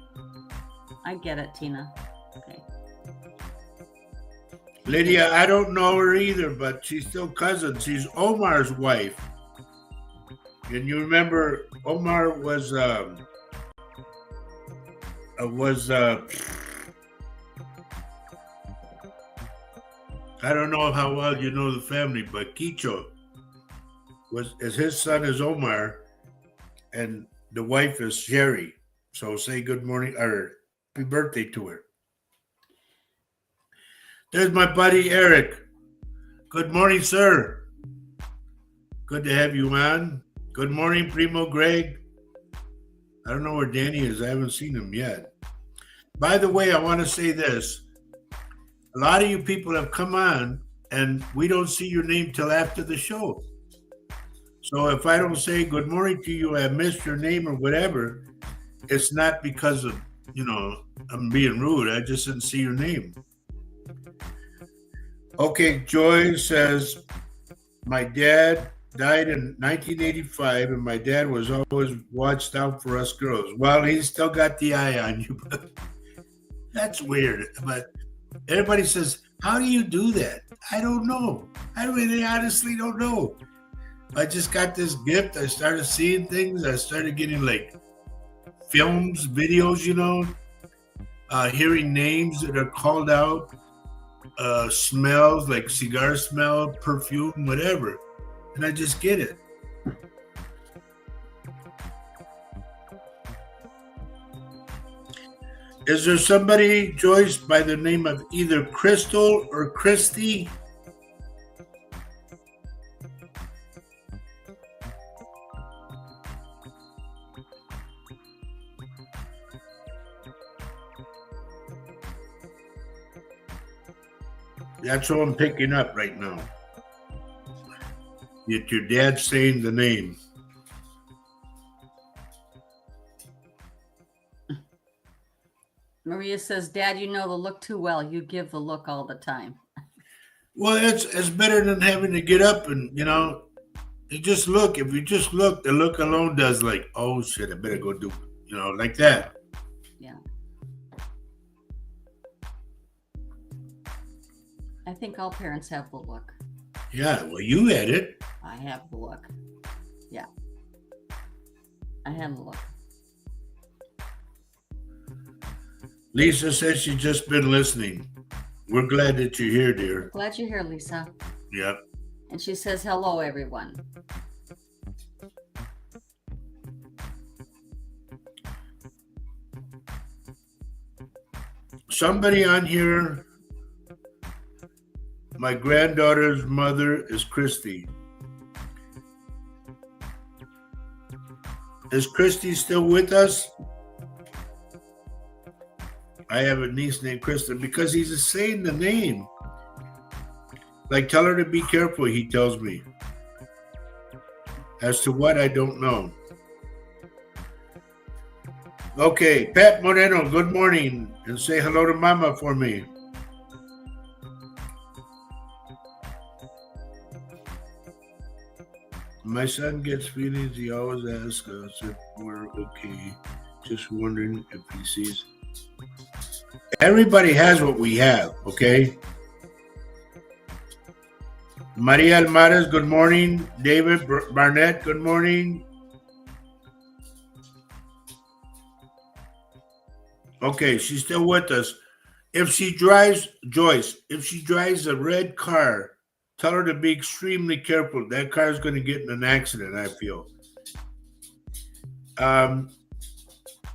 I get it, Tina. Okay. Lydia, I don't know her either, but she's still cousin. She's Omar's wife. And you remember Omar was I don't know how well you know the family, but Quicho his son is Omar, and the wife is Sherry. So say good morning or happy birthday to her. There's my buddy Eric. Good morning, sir. Good to have you on. Good morning, Primo Greg. I don't know where Danny is. I haven't seen him yet. By the way, I want to say this. A lot of you people have come on and we don't see your name till after the show. So if I don't say good morning to you, I missed your name or whatever, it's not because of, I'm being rude. I just didn't see your name. Okay, Joy says, my dad died in 1985 and my dad was always watched out for us girls. Well, he's still got the eye on you, but that's weird. But everybody says, how do you do that? I don't know. I really honestly don't know. I just got this gift. I started seeing things. I started getting like films, videos, hearing names that are called out, smells like cigar smell, perfume, whatever. And I just get it. Is there somebody, Joyce, by the name of either Crystal or Christy? That's what I'm picking up right now. Yet your dad's saying the name. Maria says, Dad, you know the look too well. You give the look all the time. Well, it's better than having to get up and, you just look. If you just look, the look alone does like, oh, shit, I better go do it, like that. Yeah. I think all parents have the look. Yeah, well, you had it. I have the look. Yeah. I have the look. Lisa says she's just been listening. We're glad that you're here, dear. Glad you're here, Lisa. Yep. And she says, hello, everyone. Somebody on here, my granddaughter's mother is Christy. Is Christy still with us? I have a niece named Kristen because he's saying the name. Like, tell her to be careful, he tells me. As to what, I don't know. Okay, Pat Moreno, good morning. And say hello to Mama for me. My son gets feelings. He always asks us if we're okay. Just wondering if he sees. Everybody has what we have, okay? Maria Almares, good morning. David Barnett, good morning. Okay, she's still with us. If she drives, Joyce, if she drives a red car, tell her to be extremely careful. That car is going to get in an accident, I feel.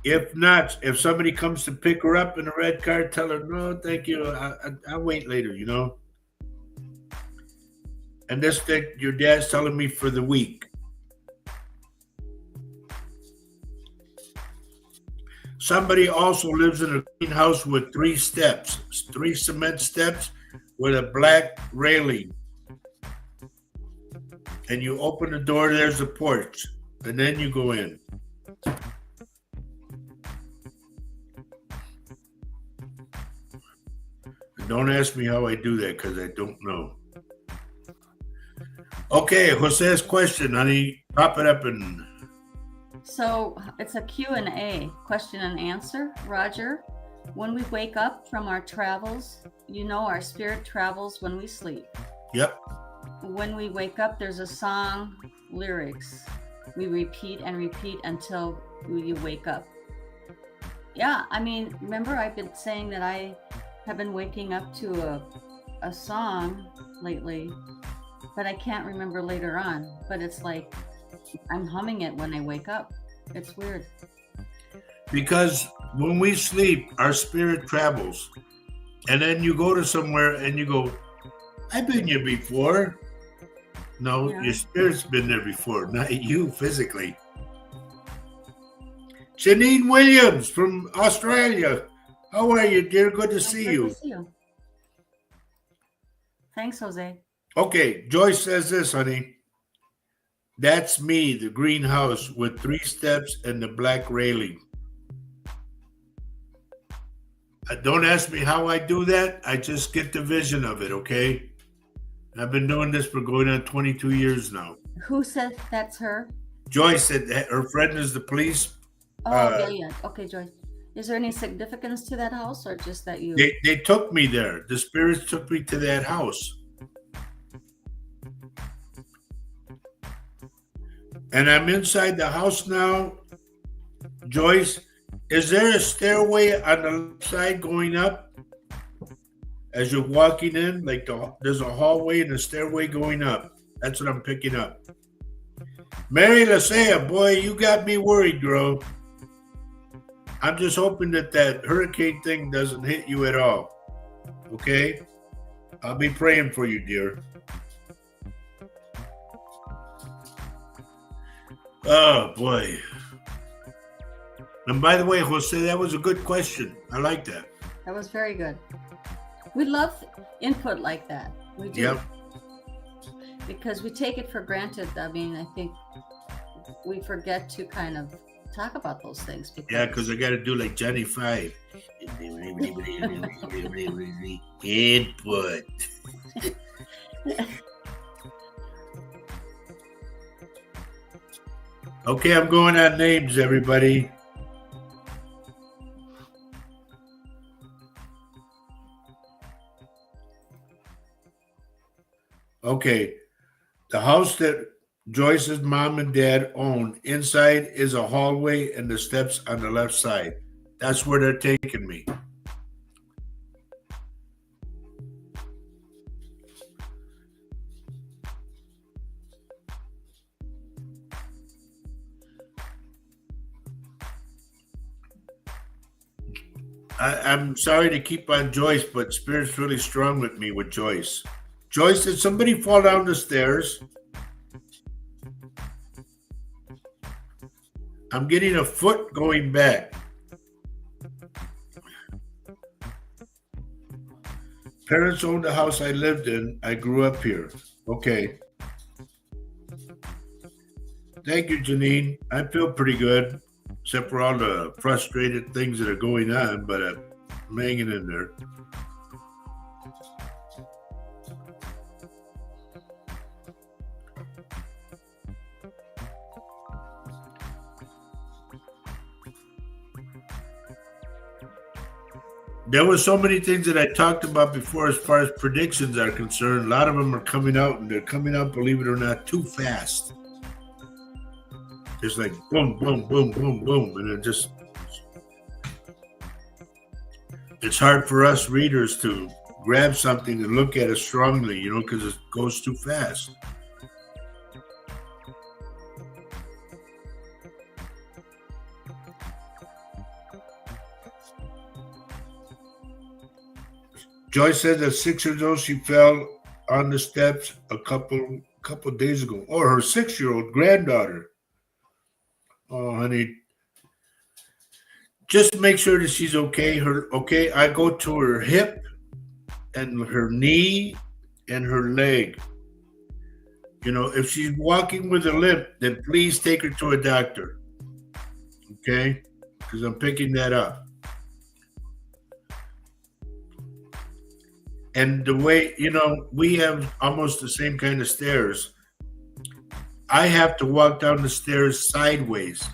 If not, if somebody comes to pick her up in a red car, tell her, no, thank you. I'll wait later, you know? And this thing your dad's telling me for the week. Somebody also lives in a greenhouse with 3 steps, 3 cement steps with a black railing. And you open the door, there's the porch, and then you go in. And don't ask me how I do that because I don't know. Okay, Jose's question, honey, pop it up and. So it's a Q&A, question and answer. Roger, when we wake up from our travels, you know our spirit travels when we sleep. Yep. When we wake up, there's a song lyrics. We repeat and repeat until you wake up. Yeah, I mean, remember I've been saying that I have been waking up to a song lately, but I can't remember later on. But it's like I'm humming it when I wake up. It's weird. Because when we sleep, our spirit travels. And then you go to somewhere and you go, I've been here before. No, Yeah. Your spirit's been there before, not you physically. Janine Williams from Australia. How are you, dear? Good to see Good you. to see you. Thanks, Jose. Okay, Joyce says this, honey. That's me, the greenhouse with 3 steps and the black railing. Don't ask me how I do that. I just get the vision of it, okay? I've been doing this for going on 22 years now. Who said that's her? Joyce said that her friend is the police. Oh, yeah. Okay, Joyce. Is there any significance to that house or just that you? They took me there. The spirits took me to that house. And I'm inside the house now. Joyce, is there a stairway on the left side going up? As you're walking in, like there's a hallway and a stairway going up. That's what I'm picking up. Mary Lasea, boy, you got me worried, girl. I'm just hoping that hurricane thing doesn't hit you at all. Okay? I'll be praying for you, dear. Oh, boy. And by the way, Jose, that was a good question. I like that. That was very good. We love input like that. We do. Yep. Because we take it for granted. I mean, I think we forget to kind of talk about those things. Yeah, because I got to do like Johnny Five. Input. Okay, I'm going on names, everybody. Okay, the house that Joyce's mom and dad own, inside is a hallway and the steps on the left side. That's where they're taking me. I'm sorry to keep on Joyce, but Spirit's really strong with me with Joyce. Joyce, did somebody fall down the stairs? I'm getting a foot going back. Parents owned the house I lived in. I grew up here. Okay. Thank you, Janine. I feel pretty good, except for all the frustrated things that are going on, but I'm hanging in there. There were so many things that I talked about before as far as predictions are concerned. A lot of them are coming out, and they're coming out, believe it or not, too fast. It's like boom, boom, boom, boom, boom, and it just... it's hard for us readers to grab something and look at it strongly, because it goes too fast. Joyce said at 6 years old, she fell on the steps a couple days ago. Or her 6-year-old granddaughter. Oh, honey. Just make sure that she's okay. I go to her hip and her knee and her leg. If she's walking with a limp, then please take her to a doctor. Okay? Because I'm picking that up. And the way, we have almost the same kind of stairs. I have to walk down the stairs sideways,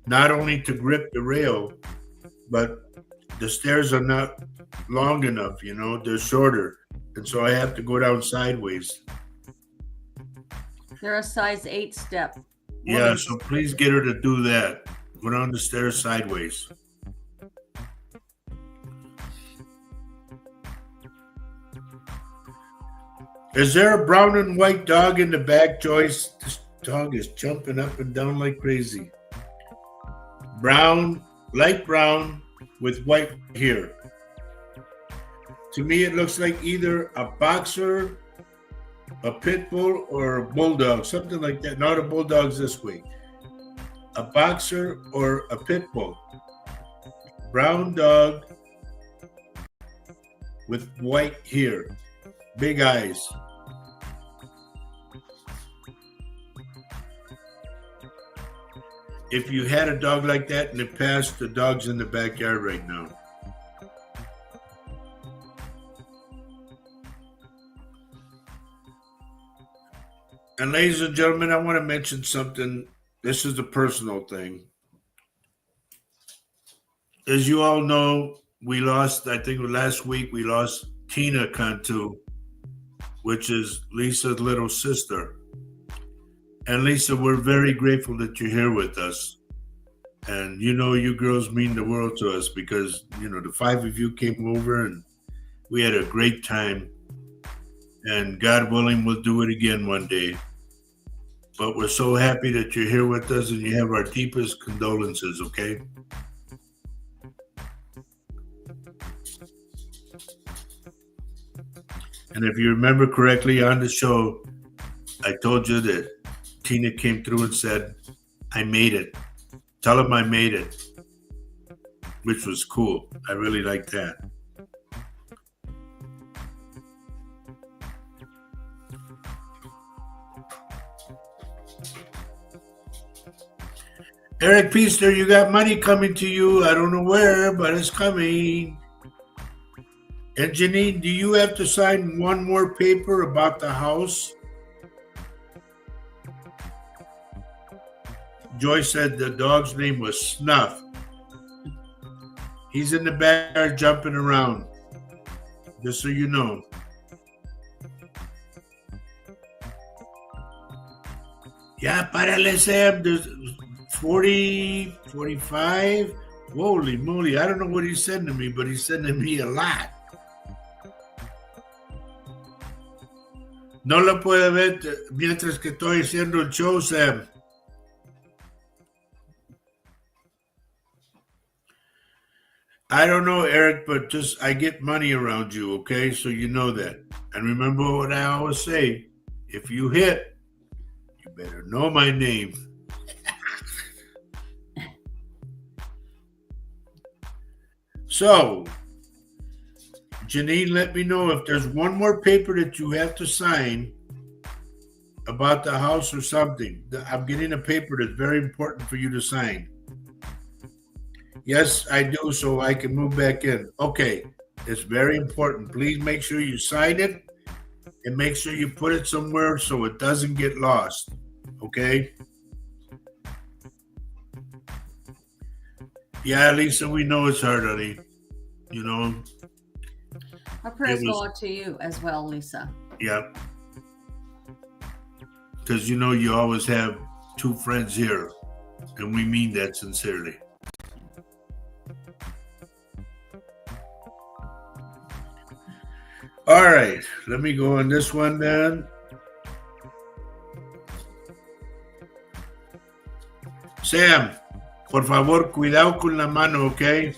not only to grip the rail, but the stairs are not long enough, they're shorter. And so I have to go down sideways. They're a size 8 step. Yeah, so please get her to do that. Go down the stairs sideways. Is there a brown and white dog in the back, Joyce? This dog is jumping up and down like crazy. Brown, light brown with white hair. To me, it looks like either a boxer, a pit bull, or a bulldog, something like that. Not a bulldog's this way. A boxer or a pit bull. Brown dog with white hair. Big eyes. If you had a dog like that in the past, the dog's in the backyard right now. And ladies and gentlemen, I want to mention something. This is a personal thing. As you all know, we lost, I think last week, we lost Tina Cantu, which is Lisa's little sister. And Lisa, we're very grateful that you're here with us. And you girls mean the world to us because, the 5 of you came over and we had a great time. And God willing, we'll do it again one day. But we're so happy that you're here with us and you have our deepest condolences, okay? And if you remember correctly on the show, I told you that Tina came through and said, I made it. Tell him I made it. Which was cool. I really liked that. Eric Peaster, you got money coming to you. I don't know where, but it's coming. And Janine, do you have to sign one more paper about the house? Joyce said the dog's name was Snuff. He's in the backyard jumping around, just so you know. Yeah, párale, Sam. There's 40, 45. Holy moly. I don't know what he's sending me, but he's sending me a lot. No lo puede ver mientras que estoy haciendo el show, Sam. I don't know, Eric, but just I get money around you, okay? So you know that. And remember what I always say. If you hit, you better know my name. So, Janine, let me know if there's one more paper that you have to sign about the house or something. I'm getting a paper that's very important for you to sign. Yes, I do, so I can move back in. Okay, it's very important. Please make sure you sign it and make sure you put it somewhere so it doesn't get lost. Okay? Yeah, Lisa, we know it's hard, honey. Our prayers go out to you as well, Lisa. Yeah. Because you always have 2 friends here, and we mean that sincerely. All right, let me go on this one then. Sam, por favor, cuidado con la mano, ¿ok?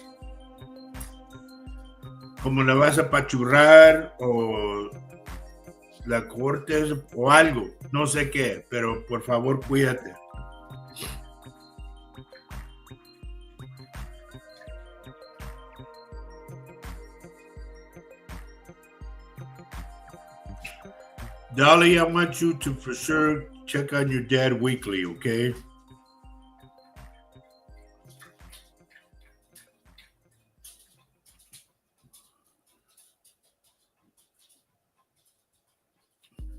Como la vas a pachurrar o la cortes o algo, no sé qué, pero por favor, cuídate. Dolly, I want you to for sure check on your dad weekly, okay?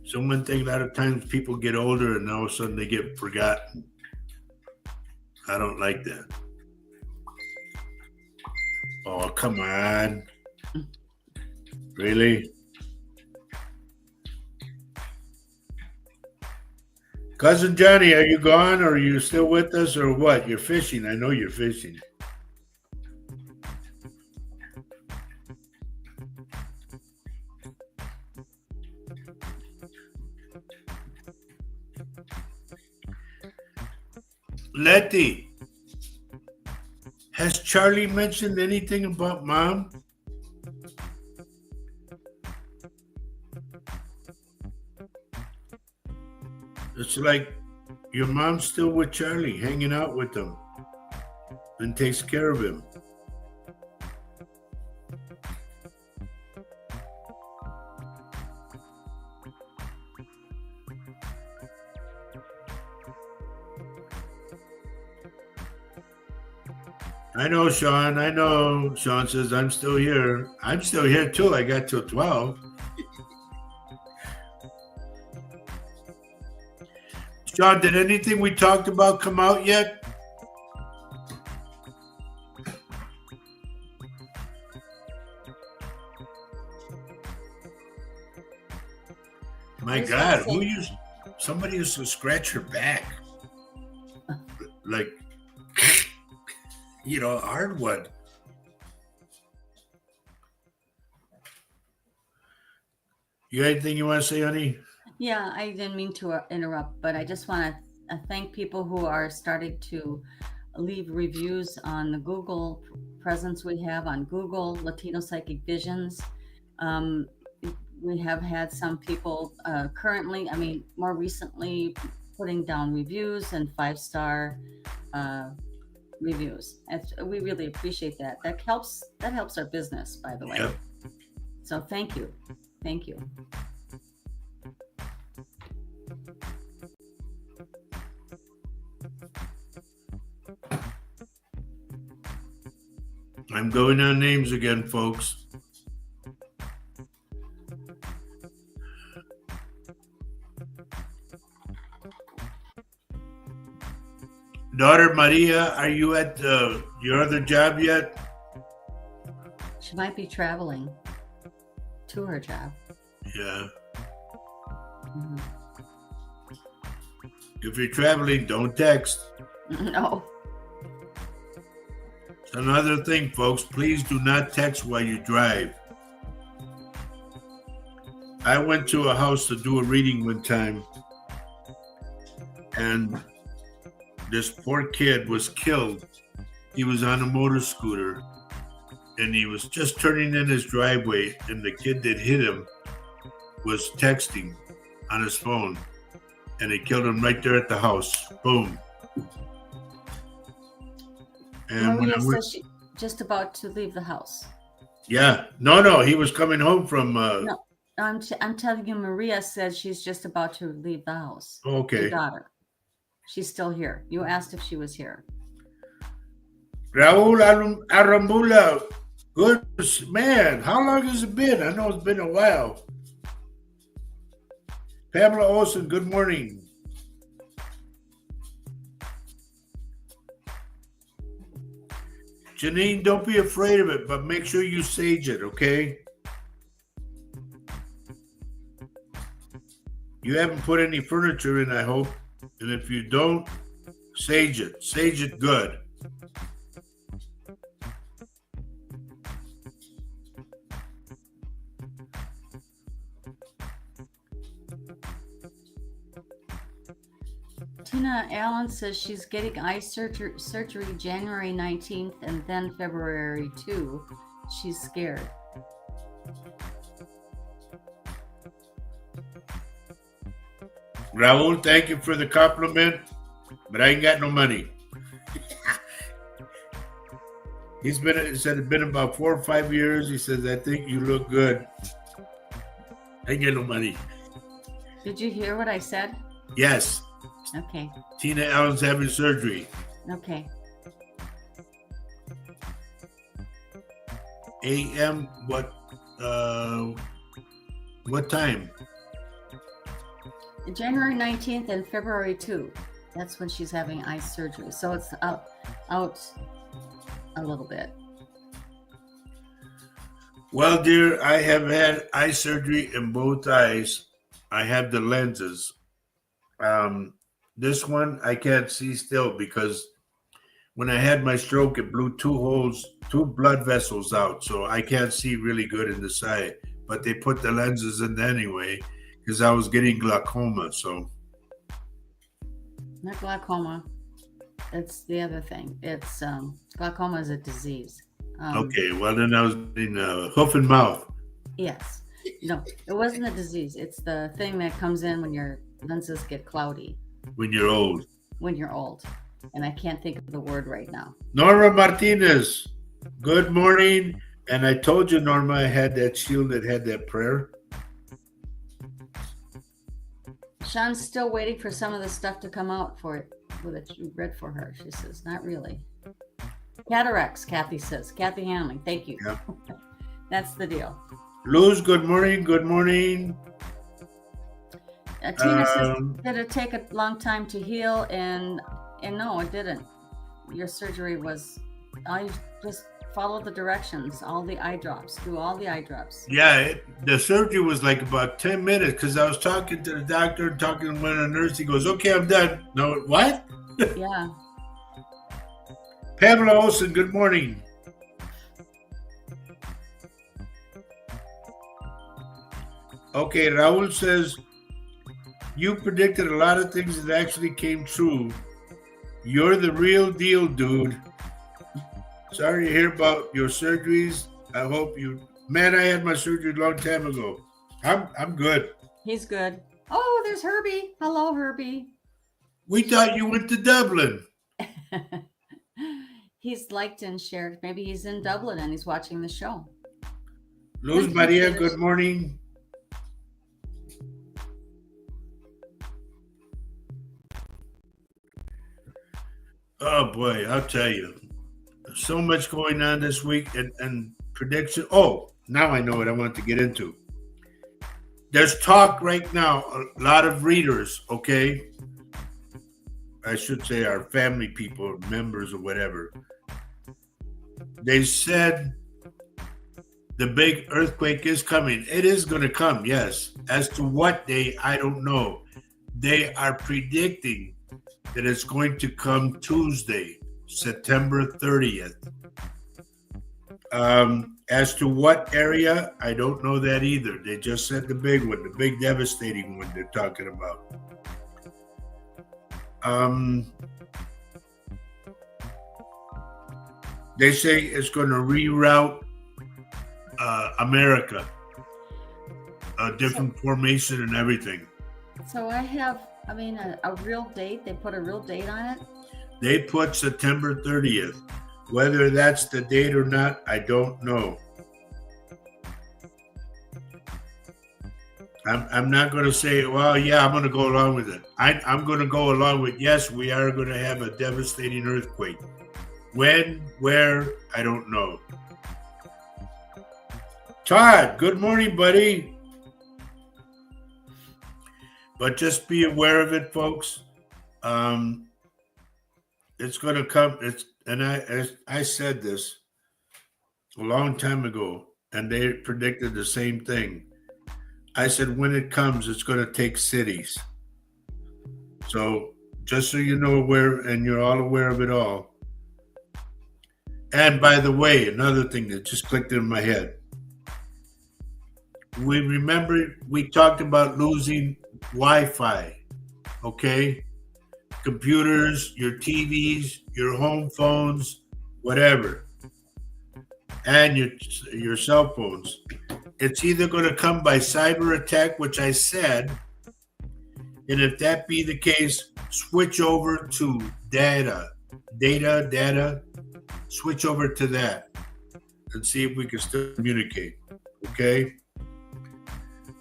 So one thing, a lot of times people get older and all of a sudden they get forgotten. I don't like that. Oh, come on. Really? Cousin Johnny, are you gone or are you still with us or what? You're fishing. I know you're fishing. Letty, has Charlie mentioned anything about mom? It's like your mom's still with Charlie, hanging out with him and takes care of him. I know, Sean. I know. Sean says, I'm still here. I'm still here too. I got till 12. Sean, did anything we talked about come out yet? My God, somebody used to scratch her back. Like, a hard one. You got anything you want to say, honey? Yeah, I didn't mean to interrupt, but I just want to thank people who are starting to leave reviews on the Google presence we have on Google, Latino Psychic Visions. We have had some people currently, more recently, putting down reviews and 5-star reviews. We really appreciate that. That helps our business, by the way. Yep. So thank you. I'm going on names again, folks. Daughter Maria, are you at your other job yet? She might be traveling to her job. Yeah. Mm-hmm. If you're traveling, don't text. No. Another thing, folks, please do not text while you drive. I went to a house to do a reading one time, and this poor kid was killed. He was on a motor scooter, and he was just turning in his driveway, and the kid that hit him was texting on his phone, and they killed him right there at the house. Boom. And Maria says she's just about to leave the house. Yeah. No, he was coming home from... No, I'm telling you, Maria said she's just about to leave the house. Okay. Your daughter. She's still here. You asked if she was here. Raul Arambula. Good man. How long has it been? I know it's been a while. Pamela Olsen, good morning. Janine, don't be afraid of it, but make sure you sage it, okay? You haven't put any furniture in, I hope. And if you don't, sage it. Sage it good. Tina Allen says she's getting eye surgery January 19th and then February 2. She's scared. Raul, thank you for the compliment, but I ain't got no money. He said it's been about 4 or 5 years. He says, I think you look good. I ain't got no money. Did you hear what I said? Yes. Okay. Tina Allen's having surgery. Okay. AM, what time? January 19th and February 2. That's when she's having eye surgery. So it's out a little bit. Well, dear, I have had eye surgery in both eyes. I have the lenses. This one I can't see still because when I had my stroke, it blew two blood vessels out. So I can't see really good in the side. But they put the lenses in anyway because I was getting glaucoma. So Not glaucoma. It's the other thing. It's glaucoma is a disease. okay, well then I was in hoof and mouth. Yes. No, it wasn't a disease. It's the thing that comes in when your lenses get cloudy When you're old. when you're old. And I can't think of the word right now. Norma Martinez, good morning. And I told you, Norma, I had that shield that had that prayer. Sean's still waiting for some of the stuff to come out for it that you read for her. She says, not really. Cataracts, Kathy says. Kathy Hamling, thank you. Yep. That's the deal. Luz, good morning. Good morning. Tina says, did it take a long time to heal? And no, it didn't. Your surgery was, I just followed the directions, all the eye drops, do all the eye drops. Yeah, the surgery was like about 10 minutes because I was talking to the doctor and talking to one of the nurse. He goes, okay, I'm done. No, what? Yeah. Pamela Olson, good morning. Okay, Raul says, you predicted a lot of things that actually came true. You're the real deal, dude. Sorry to hear about your surgeries. I hope you... Man, I had my surgery a long time ago. I'm good. He's good. Oh, there's Herbie. Hello, Herbie. We thought you went to Dublin. He's liked and shared. Maybe he's in Dublin and he's watching the show. Luz Maria, good morning. Oh boy, I'll tell you. So much going on this week and prediction. Oh, now I know what I want to get into. There's talk right now, a lot of readers, okay? I should say our family people, members or whatever. They said the big earthquake is coming. It is going to come, yes. As to what day, I don't know. They are predicting that it's going to come Tuesday, September 30th. As to what area, I don't know that either. They just said the big one, the big devastating one they're talking about. They say it's going to reroute America, a different formation and everything. So I have, a real date. They put a real date on it. They put September 30th. Whether that's the date or not, I don't know. I'm not going to say, well, yeah, I'm going to go along with it. I'm going to go along with, yes, we are going to have a devastating earthquake. When, where, I don't know. Todd, good morning, buddy. But just be aware of it, folks. It's going to come. I said this a long time ago, and they predicted the same thing. I said, when it comes, it's going to take cities. So just so you know where, and you're all aware of it all. And by the way, another thing that just clicked in my head. We talked about losing Wi-Fi, okay? computers, your TVs, your home phones, whatever, and your cell phones. It's either going to come by cyber attack, which I said, and if that be the case, switch over to data, switch over to that and see if we can still communicate. Okay?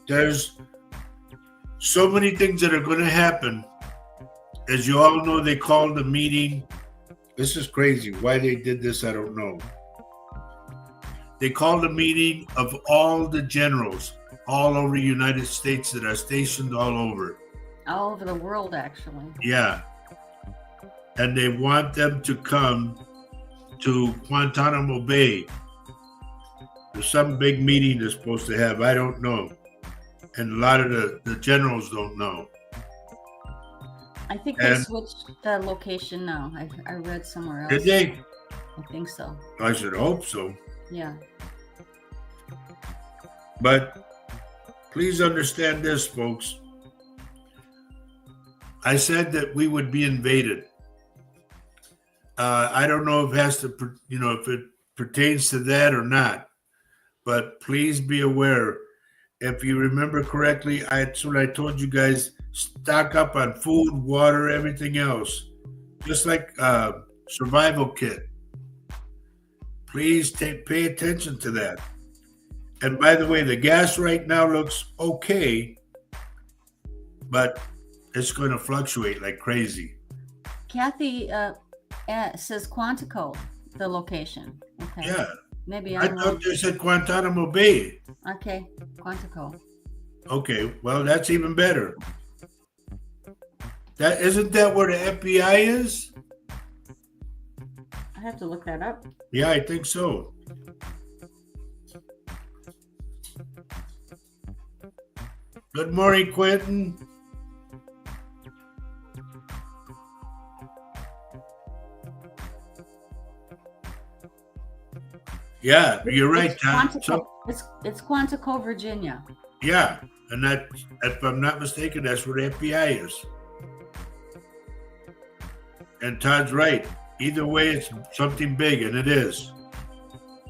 There's so many things that are going to happen. As you all know, they called a meeting. This is crazy. Why they did this, I don't know. They called a meeting of all the generals all over the United States that are stationed all over. All over the world, actually. Yeah. And they want them to come to Guantanamo Bay. There's some big meeting they're supposed to have. I don't know. And a lot of the generals don't know. I think they switched the location now. I read somewhere else. Did they? I think so. I should hope so. Yeah. But please understand this, folks. I said that we would be invaded. I don't know if it has to, if it pertains to that or not. But please be aware. If you remember correctly, that's what I told you guys. Stock up on food, water, everything else. Just like survival kit. Please pay attention to that. And by the way, the gas right now looks okay, but it's going to fluctuate like crazy. Kathy says Quantico, the location. Okay. Yeah. Maybe I thought they said Guantanamo Bay. Okay, Quantico. Okay, well, that's even better. Isn't that where the FBI is? I have to look that up. Yeah, I think so. Good morning, Quentin. Yeah, you're right, Tom. It's Quantico, Virginia. Yeah, and that, if I'm not mistaken, that's where the FBI is. And Todd's right. Either way, it's something big, and it is.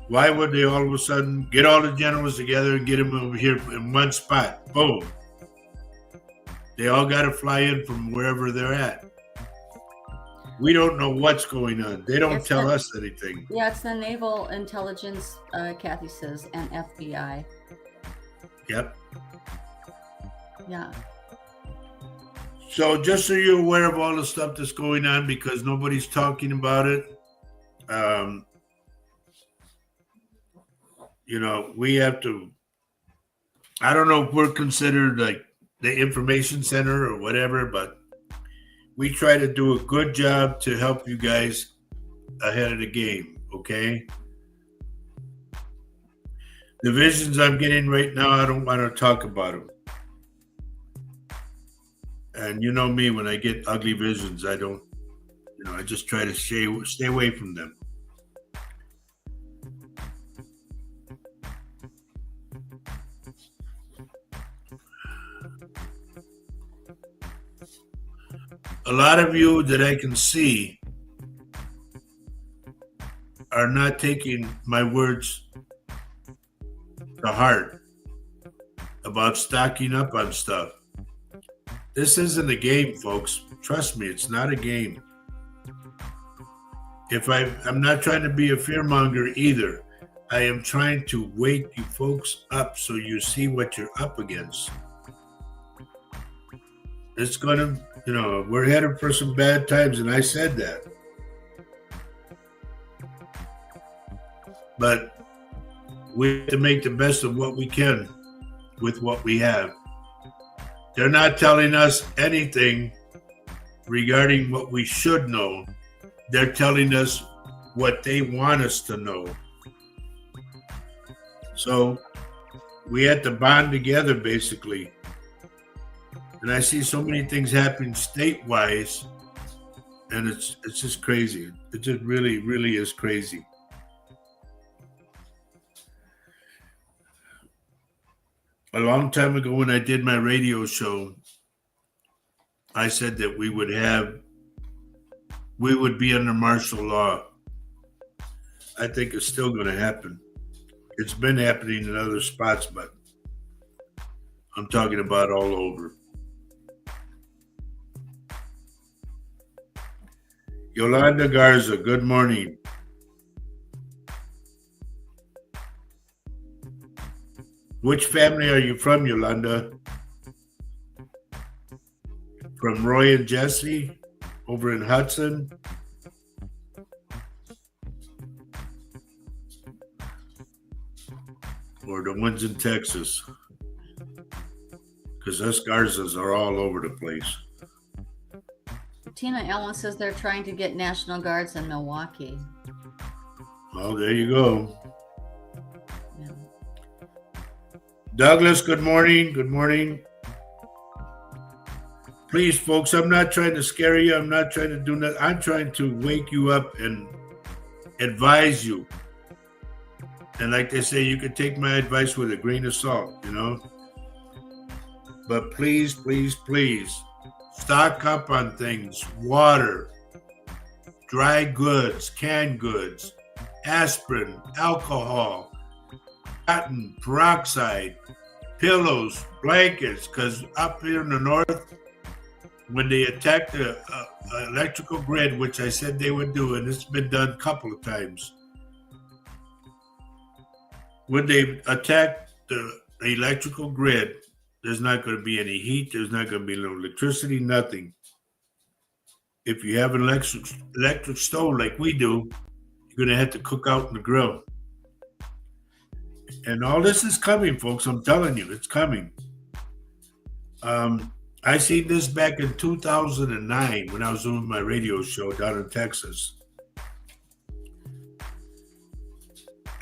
Why would they all of a sudden get all the generals together and get them over here in one spot? Boom. They all got to fly in from wherever they're at. We don't know what's going on. They don't tell us anything. Yeah, it's the Naval Intelligence, Kathy says, and FBI. Yep. Yeah. So just so you're aware of all the stuff that's going on, because nobody's talking about it, we have to, I don't know if we're considered like the information center or whatever, but we try to do a good job to help you guys ahead of the game, okay? The visions I'm getting right now, I don't want to talk about them. And you know me, when I get ugly visions, I don't, I just try to stay away from them. A lot of you that I can see are not taking my words to heart about stocking up on stuff. This isn't a game, folks. Trust me, it's not a game. I'm not trying to be a fearmonger either. I am trying to wake you folks up so you see what you're up against. It's going to, we're headed for some bad times, and I said that. But we have to make the best of what we can with what we have. They're not telling us anything regarding what we should know. They're telling us what they want us to know. So we had to bond together, basically. And I see so many things happening state-wise, and it's just crazy. It just really, really is crazy. A long time ago when I did my radio show, I said that we would have we would be under martial law. I think it's still going to happen. It's been happening in other spots, but I'm talking about all over. Yolanda Garza, good morning. Which family are you from, Yolanda? From Roy and Jesse over in Hudson? Or the ones in Texas? Because us Garzas are all over the place. Tina Allen says they're trying to get National Guards in Milwaukee. Well, there you go. Yeah. Douglas, good morning. Good morning. Please, folks, I'm not trying to scare you. I'm not trying to do nothing. I'm trying to wake you up and advise you. And like they say, you can take my advice with a grain of salt, you know. But please, please, please, stock up on things. Water, dry goods, canned goods, aspirin, alcohol, cotton, peroxide, pillows, blankets. Because up here in the north, when they attacked the electrical grid, which I said they would do, and it's been done a couple of times, when they attack the electrical grid, there's not going to be any heat. There's not going to be no electricity, nothing. If you have an electric stove like we do, you're going to have to cook out in the grill. And all this is coming, folks. I'm telling you, it's coming. I seen this back in 2009 when I was doing my radio show down in Texas.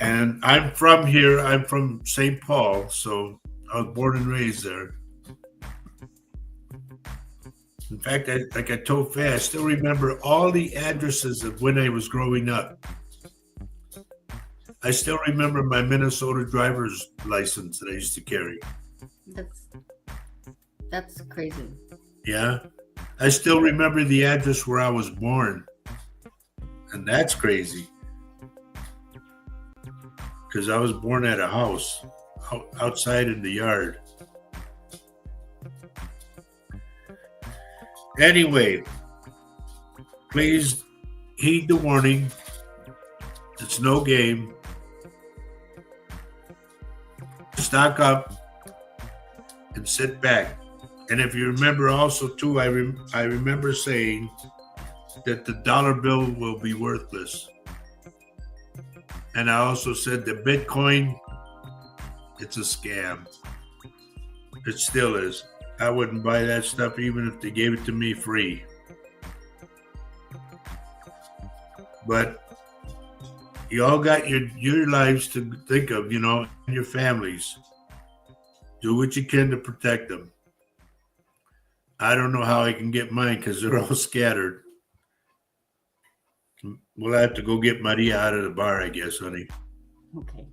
And I'm from here. I'm from St. Paul, so I was born and raised there. In fact, like I told Faye, I still remember all the addresses of when I was growing up. I still remember my Minnesota driver's license that I used to carry. That's crazy. Yeah. I still remember the address where I was born. And that's crazy. Because I was born at a house outside in the yard. Anyway, please heed the warning. It's no game. Stock up and sit back. And if you remember also too, I remember saying that the dollar bill will be worthless. And I also said that Bitcoin, it's a scam. It still is. I wouldn't buy that stuff even if they gave it to me free. But you all got your lives to think of, you know, and your families. Do what you can to protect them. I don't know how I can get mine because they're all scattered. We'll have to go get Maria out of the bar, I guess, honey. Okay.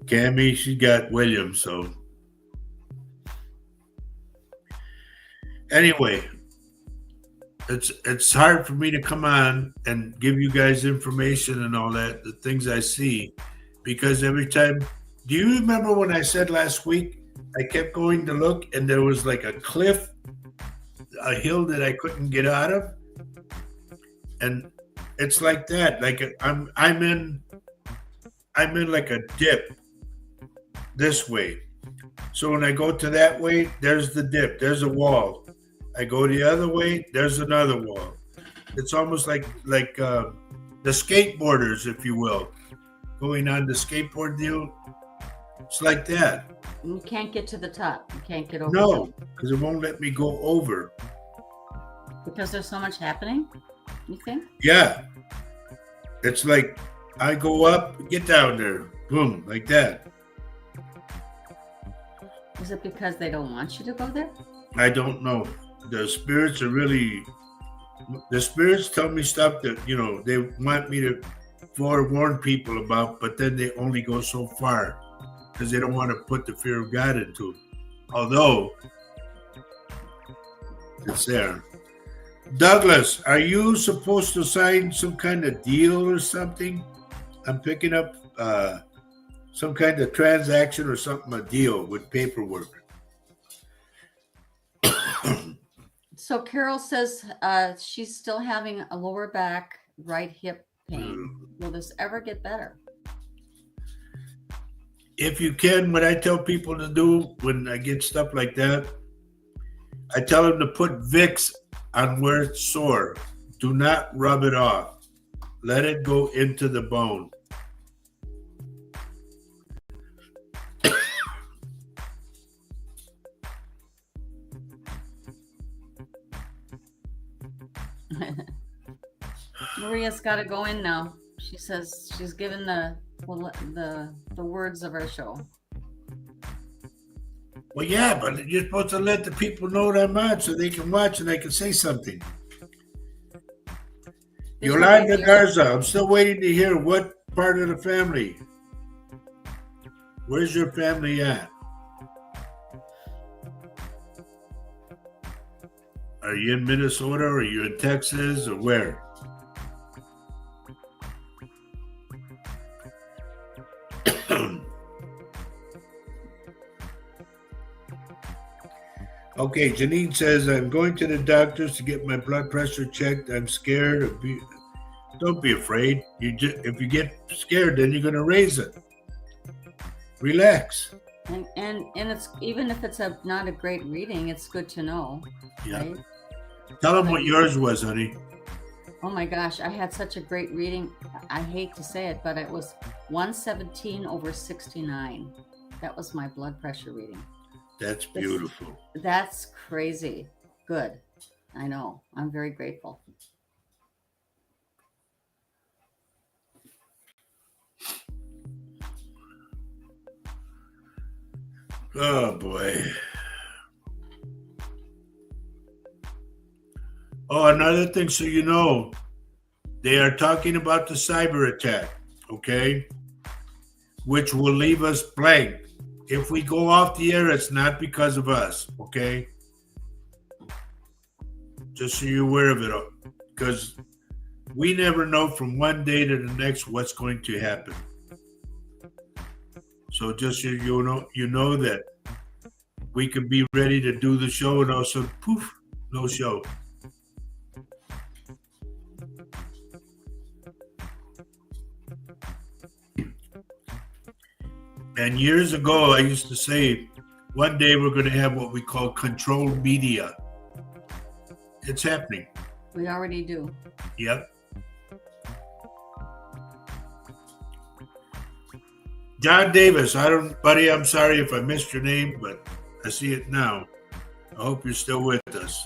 Cammy, she got William, so. Anyway, it's hard for me to come on and give you guys information and all that, the things I see, because every time, do you remember when I said last week, I kept going to look and there was like a cliff, a hill that I couldn't get out of? And it's like that. Like I'm in like a dip this way. So when I go to that way, there's the dip. There's a wall. I go the other way. There's another wall. It's almost like the skateboarders, if you will, going on the skateboard deal. It's like that. You can't get to the top. You can't get over. No, because it won't let me go over. Because there's so much happening. You think? Yeah. It's like I go up, get down there, boom, like that. Is it because they don't want you to go there? I don't know. The spirits tell me stuff that, you know, they want me to forewarn people about, but then they only go so far because they don't want to put the fear of God into it. Although it's there. Douglas, are you supposed to sign some kind of deal or something? I'm picking up some kind of transaction or something, a deal with paperwork. So Carol says she's still having a lower back, right hip pain. Will this ever get better? If you can, what I tell people to do when I get stuff like that, I tell them to put Vicks on where it's sore. Do not rub it off. Let it go into the bone. Maria's got to go in now. She says she's given the words of our show. Well, yeah, but you're supposed to let the people know that I'm on so they can watch and I can say something. Yolanda Garza, I'm still waiting to hear what part of the family. Where's your family at? Are you in Minnesota or are you in Texas or where? Okay, Janine says, I'm going to the doctors to get my blood pressure checked. I'm scared. Don't be afraid. If you get scared, then you're going to raise it. Relax. And it's, even if it's not a great reading, it's good to know. Yeah. Right? Tell them what yours was, honey. Oh my gosh, I had such a great reading. I hate to say it, but it was 117/69. That was my blood pressure reading. That's beautiful. That's crazy. Good. I know. I'm very grateful. Oh, boy. Oh, another thing, so you know, they are talking about the cyber attack, okay? Which will leave us blank. If we go off the air, it's not because of us, okay? Just so you're aware of it, because we never know from one day to the next what's going to happen. So just so you know that we can be ready to do the show and also poof, no show. And years ago, I used to say, one day we're going to have what we call controlled media. It's happening. We already do. Yep. John Davis, buddy, I'm sorry if I missed your name, but I see it now. I hope you're still with us.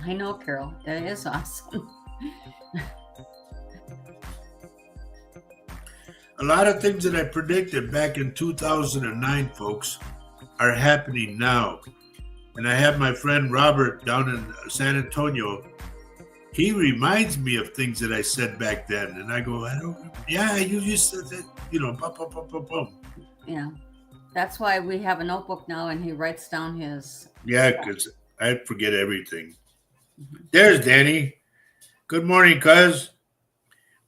I know, Carol. That is awesome. A lot of things that I predicted back in 2009, folks, are happening now. And I have my friend Robert down in San Antonio. He reminds me of things that I said back then. And I go, you just said that, boom, boom, boom, boom, boom. Yeah. That's why we have a notebook now and he writes down his... Yeah, because I forget everything. Mm-hmm. There's Danny. Good morning, cuz.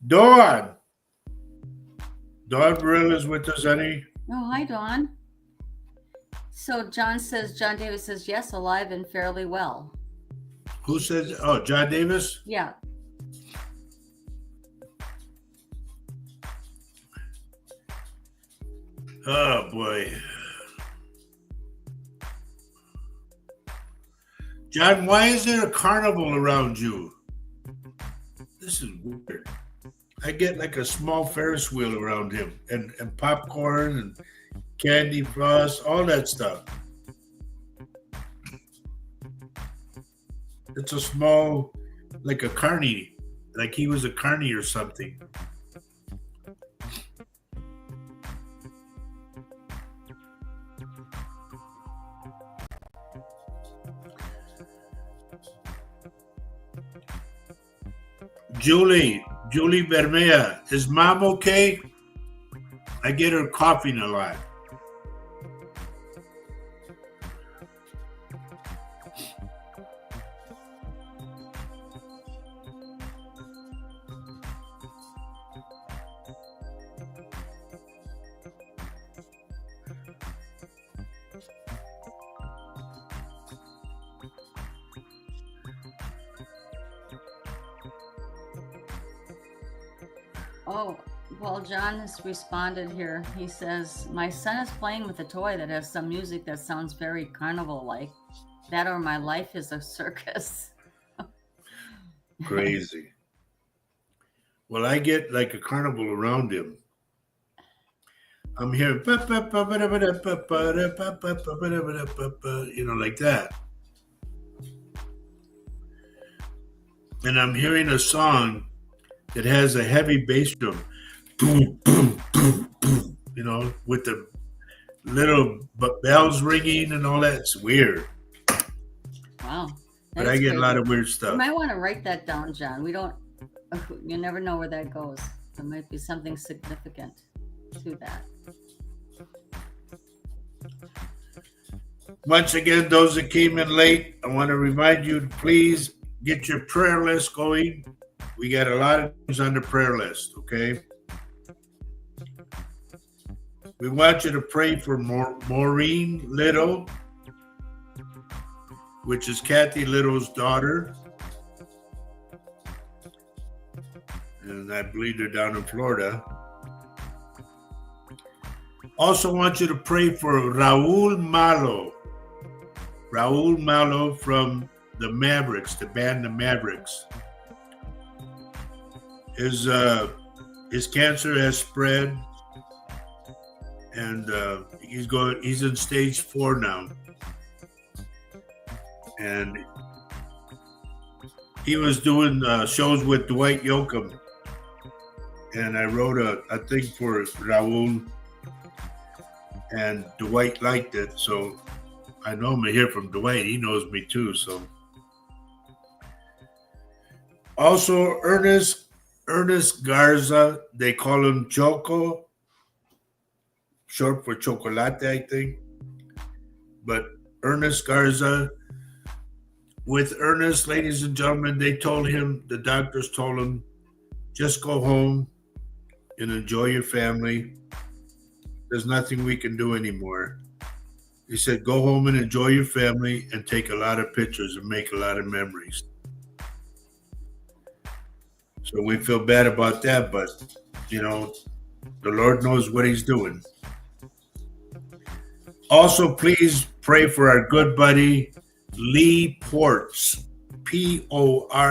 Dawn Barilla's with us, honey. Oh, hi, Dawn. So John Davis says, yes, alive and fairly well. Who says, John Davis? Yeah. Oh, boy. John, why is there a carnival around you? This is weird. I get like a small Ferris wheel around him and popcorn and candy floss, all that stuff. It's a small, like a carny, like he was a carny or something. Julie Bermea, is mom okay? I get her coughing a lot. Oh, well, John has responded here. He says, my son is playing with a toy that has some music that sounds very carnival-like. That or my life is a circus. Crazy. Well, I get like a carnival around him. I'm hearing, you know, like that. And I'm hearing a song that has a heavy bass drum, boom, boom, boom, boom, you know, with the little bells ringing and all that. It's weird. Wow. But I get a lot of weird You stuff. might want to write that down, John. You never know where that goes. There might be something significant to that. Once again, those that came in late, I want to remind you to please get your prayer list going. We got a lot of things on the prayer list, okay? We want you to pray for Maureen Little, which is Kathy Little's daughter. And I believe they're down in Florida. Also want you to pray for Raul Malo. Raul Malo from the Mavericks, the band The Mavericks. His cancer has spread, and he's in stage 4 now. And he was doing shows with Dwight Yoakam, and I wrote a thing for Raul, and Dwight liked it, so I know I'm gonna hear from Dwight. He knows me too. So also Ernest Garza, they call him Choco, short for Chocolate, I think. But Ernest Garza, with Ernest, ladies and gentlemen, the doctors told him, just go home and enjoy your family. There's nothing we can do anymore. He said, go home and enjoy your family and take a lot of pictures and make a lot of memories. So we feel bad about that, but, you know, the Lord knows what he's doing. Also, please pray for our good buddy, Lee Portz, Portz.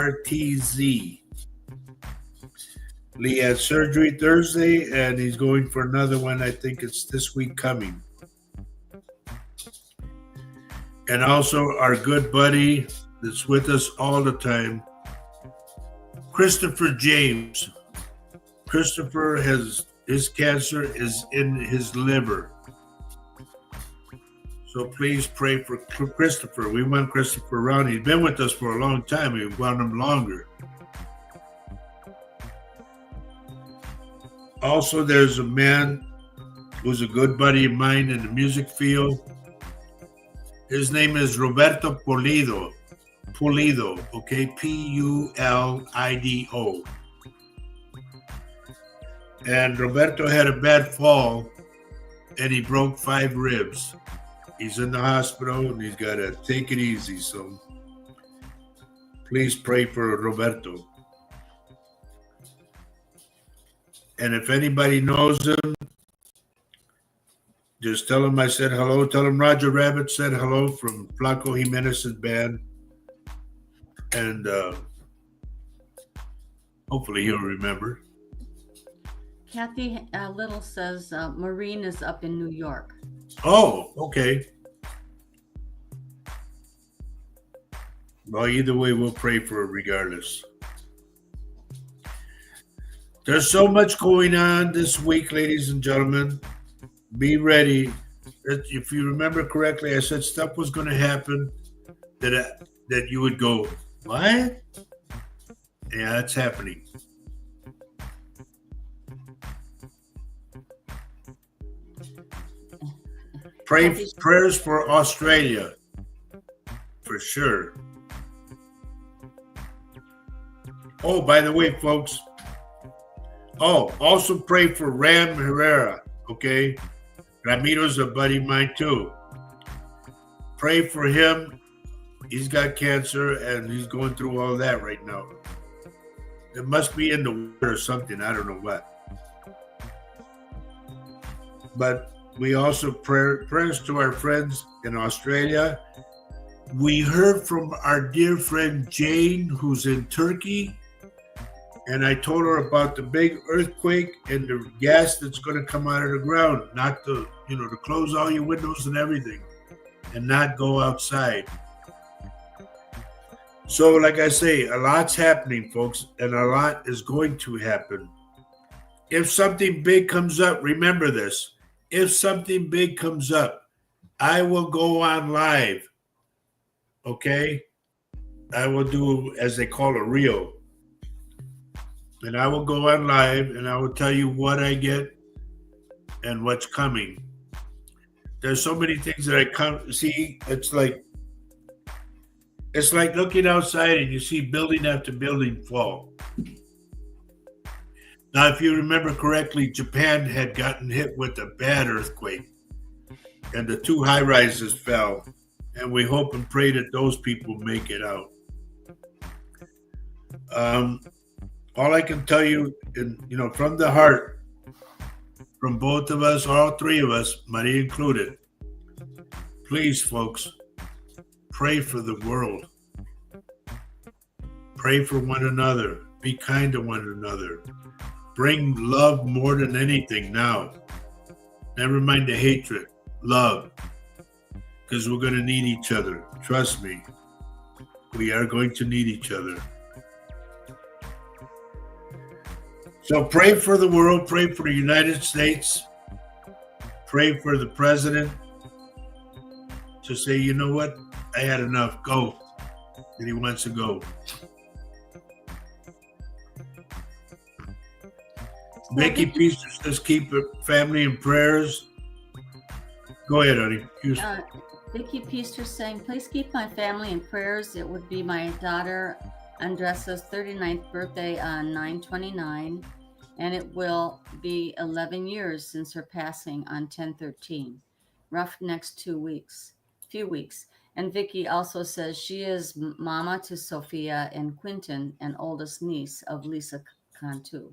Lee had surgery Thursday, and he's going for another one. I think it's this week coming. And also our good buddy that's with us all the time, Christopher James. Christopher his cancer is in his liver. So please pray for Christopher. We want Christopher around. He's been with us for a long time. We want him longer. Also, there's a man who's a good buddy of mine in the music field. His name is Roberto Pulido, okay, Pulido. And Roberto had a bad fall, and he broke 5 ribs. He's in the hospital, and he's got to take it easy. So please pray for Roberto. And if anybody knows him, just tell him I said hello. Tell him Roger Rabbit said hello from Flaco Jimenez's band. And hopefully he'll remember. Kathy Little says Maureen is up in New York. Oh, okay. Well, either way, we'll pray for her regardless. There's so much going on this week, ladies and gentlemen. Be ready. If you remember correctly, I said stuff was going to happen that you would go, what? Yeah, that's happening. Prayers for Australia, for sure. Oh, by the way, folks. Oh, also pray for Ram Herrera, okay? Ramiro's a buddy of mine too. Pray for him. He's got cancer and he's going through all that right now. It must be in the water or something. I don't know what. But we also prayers to our friends in Australia. We heard from our dear friend Jane, who's in Turkey, and I told her about the big earthquake and the gas that's going to come out of the ground. Not to, to close all your windows and everything, and not go outside. So, like I say, a lot's happening, folks, and a lot is going to happen. If something big comes up, remember this. If something big comes up, I will go on live. Okay? I will do, as they call a reel. And I will go on live and I will tell you what I get and what's coming. There's so many things that I come see. It's like looking outside and you see building after building fall. Now, if you remember correctly, Japan had gotten hit with a bad earthquake and the two high rises fell. And we hope and pray that those people make it out. All I can tell you, from the heart, from both of us, all three of us, Maria included, please, folks, pray for the world. Pray for one another. Be kind to one another. Bring love more than anything now. Never mind the hatred. Love. Because we're going to need each other. Trust me. We are going to need each other. So pray for the world. Pray for the United States. Pray for the president to say, you know what? I had enough. Go. And he wants to go. Becky Peace says keep her family in prayers. Go ahead, honey. Vicky Peaster saying, please keep my family in prayers. It would be my daughter Andressa's 39th birthday on 9/29, and it will be 11 years since her passing on 10/13. Rough next few weeks. And Vicky also says she is mama to Sophia and Quinton, and oldest niece of Lisa Cantu.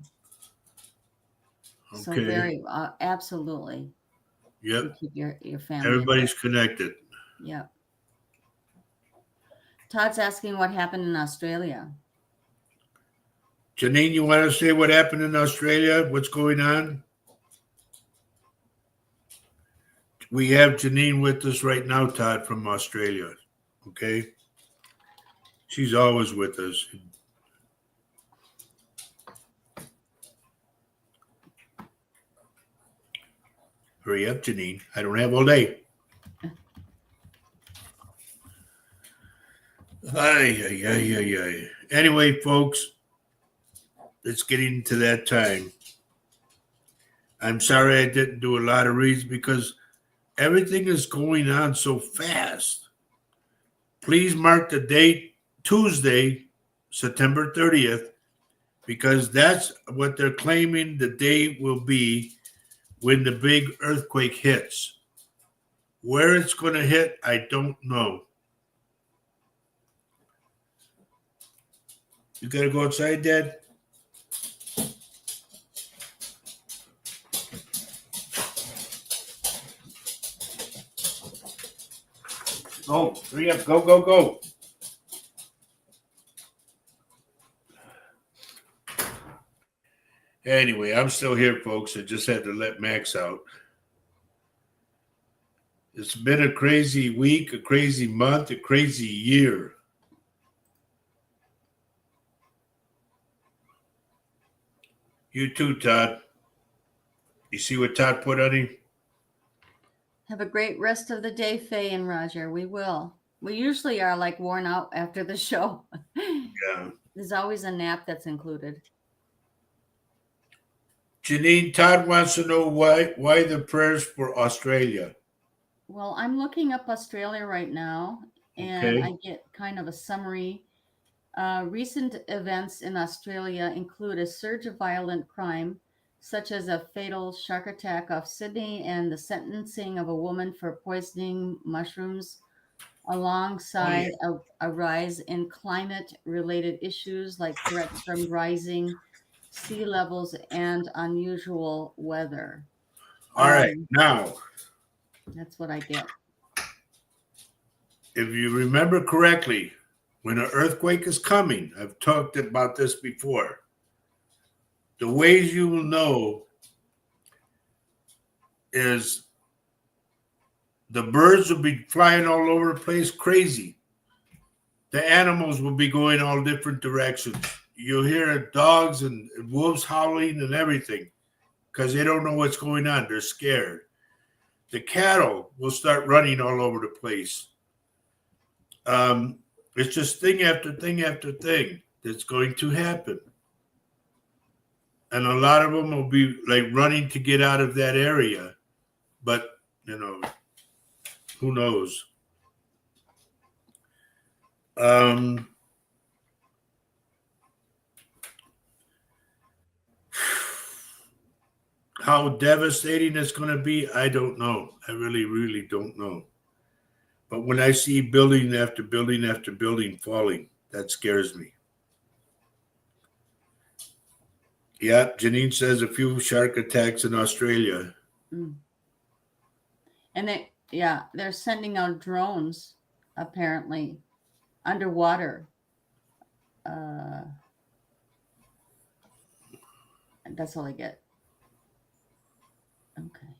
Okay. So very, absolutely. Yep. Keep your family. Everybody's connected. Yep. Todd's asking what happened in Australia. Janine, you want to say what happened in Australia? What's going on? We have Janine with us right now, Todd, from Australia. Okay? She's always with us. Hurry up, Janine. I don't have all day. Ay. Anyway, folks, it's getting to that time. I'm sorry I didn't do a lot of reads because everything is going on so fast. Please mark the date, Tuesday, September 30th, because that's what they're claiming the day will be when the big earthquake hits. Where it's going to hit, I don't know. You got to go outside, Dad? Oh, hurry up. Go. Anyway, I'm still here, folks. I just had to let Max out. It's been a crazy week, a crazy month, a crazy year. You too, Todd. You see what Todd put on him? Have a great rest of the day, Faye and Roger. We will. We usually are like worn out after the show. Yeah. There's always a nap that's included. Janine, Todd wants to know why the prayers for Australia. Well, I'm looking up Australia right now, and Okay. I get kind of a summary. Recent events in Australia include a surge of violent crime, such as a fatal shark attack off Sydney and the sentencing of a woman for poisoning mushrooms alongside a rise in climate-related issues like threats from rising sea levels and unusual weather. All right. Um, Now, that's what I get. if you remember correctly, when an earthquake is coming, I've talked about this before. The ways you will know is the birds will be flying all over the place crazy. The animals will be going all different directions. You'll hear dogs and wolves howling and everything because they don't know what's going on. They're scared. The cattle will start running all over the place. It's just thing after thing after thing that's going to happen. And a lot of them will be like running to get out of that area. But, who knows? How devastating it's going to be, I don't know. I really, really don't know. But when I see building after building after building falling, that scares me. Yeah, Janine says a few shark attacks in Australia. Mm. And they're sending out drones apparently underwater. That's all I get. Okay.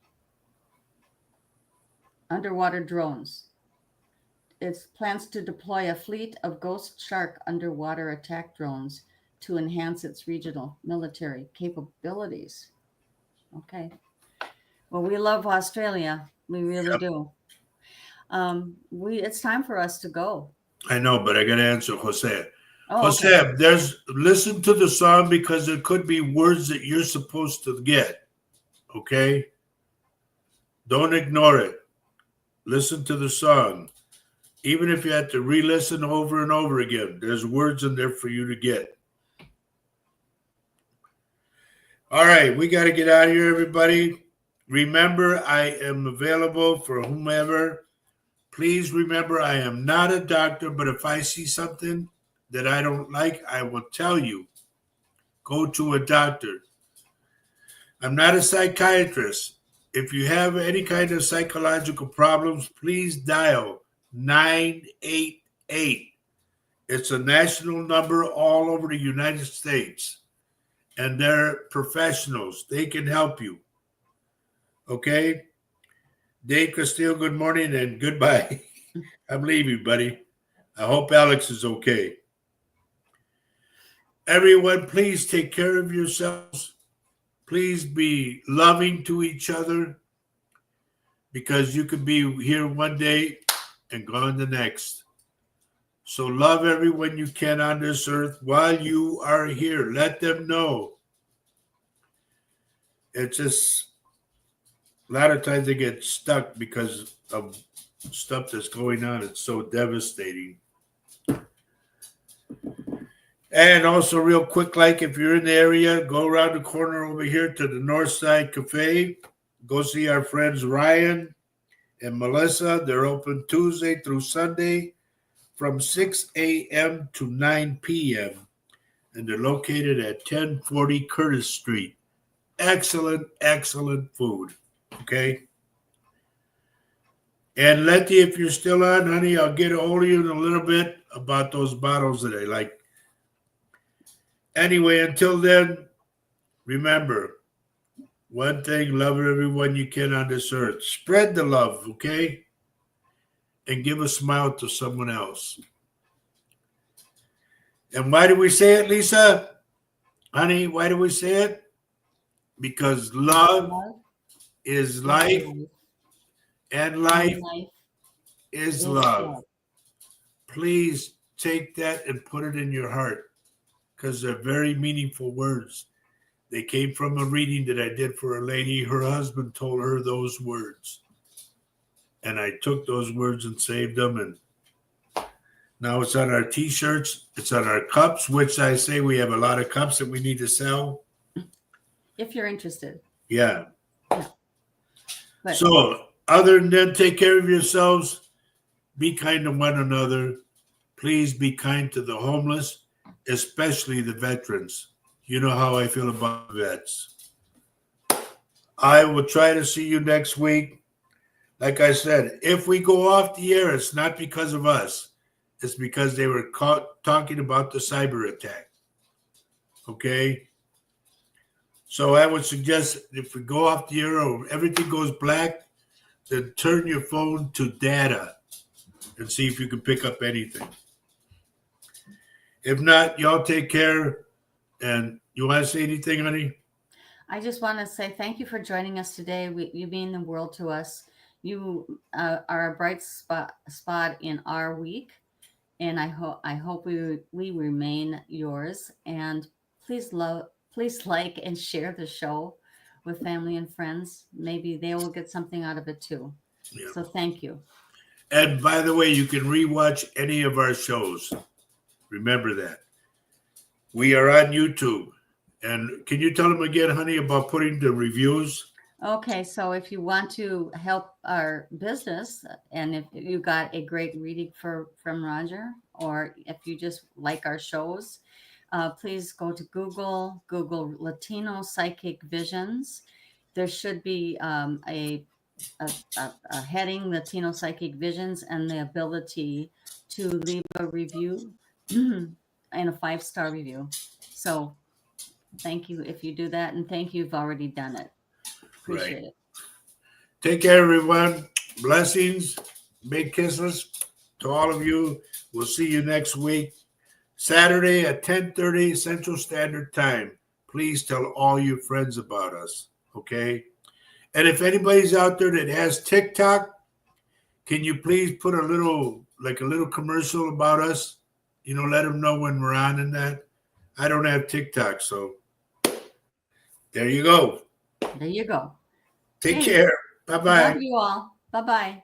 Underwater drones. It plans to deploy a fleet of Ghost Shark underwater attack drones to enhance its regional military capabilities. Okay. Well, we love Australia. We really do. It's time for us to go. I know, but I got to answer Jose. Oh, Jose, okay. listen to the song because there could be words that you're supposed to get. Okay? Don't ignore it. Listen to the song. Even if you have to re-listen over and over again, there's words in there for you to get. All right, we got to get out of here, everybody. Remember, I am available for whomever. Please remember, I am not a doctor, but if I see something that I don't like, I will tell you. Go to a doctor. I'm not a psychiatrist. If you have any kind of psychological problems, please dial 988. It's a national number all over the United States. And they're professionals. They can help you. Okay? Dave Castillo, good morning and goodbye. I'm leaving, buddy. I hope Alex is okay. Everyone, please take care of yourselves. Please be loving to each other because you could be here one day and gone the next. So love everyone you can on this earth while you are here. Let them know. It's just a lot of times they get stuck because of stuff that's going on. It's so devastating. And also real quick, like if you're in the area, go around the corner over here to the Northside Cafe. Go see our friends Ryan and Melissa. They're open Tuesday through Sunday from 6 a.m. to 9 p.m. And they're located at 1040 Curtis Street. Excellent, excellent food. Okay? And Letty, if you're still on, honey, I'll get a hold of you in a little bit about those bottles that I like. Anyway, until then, remember, one thing, love everyone you can on this earth. Spread the love, okay? And give a smile to someone else. And why do we say it, Lisa? Honey, why do we say it? Because love is life, and life is love. Please take that and put it in your heart because they're very meaningful words. They came from a reading that I did for a lady. Her husband told her those words. And I took those words and saved them. And now it's on our T-shirts. It's on our cups, which I say we have a lot of cups that we need to sell. If you're interested. Yeah. But, so other than that, take care of yourselves. Be kind to one another. Please be kind to the homeless, especially the veterans. You know how I feel about vets. I will try to see you next week. Like I said, if we go off the air, it's not because of us. It's because they were talking about the cyber attack. Okay? So I would suggest if we go off the air or everything goes black, then turn your phone to data and see if you can pick up anything. If not, y'all take care. And you want to say anything, honey? I just want to say thank you for joining us today. You mean the world to us. You are a bright spot in our week, and I hope we remain yours. And please like and share the show with family and friends. Maybe they will get something out of it too. Yeah. So thank you. And by the way, you can rewatch any of our shows. Remember that. We are on YouTube. And can you tell them again, honey, about putting the reviews? Okay, so if you want to help our business, and if you got a great reading from Roger, or if you just like our shows, please go to Google Latino Psychic Visions. There should be a heading Latino Psychic Visions and the ability to leave a review and a 5-star review. So thank you if you do that, and thank you if you've already done it. Appreciate it. Take care, everyone. Blessings. Big kisses to all of you. We'll see you next week, Saturday at 10:30 Central Standard Time. Please tell all your friends about us, okay? And if anybody's out there that has TikTok, can you please put a little commercial about us? Let them know when we're on and that. I don't have TikTok, so there you go. There you go. Take Thanks. care. Bye-bye. Love you all. Bye-bye.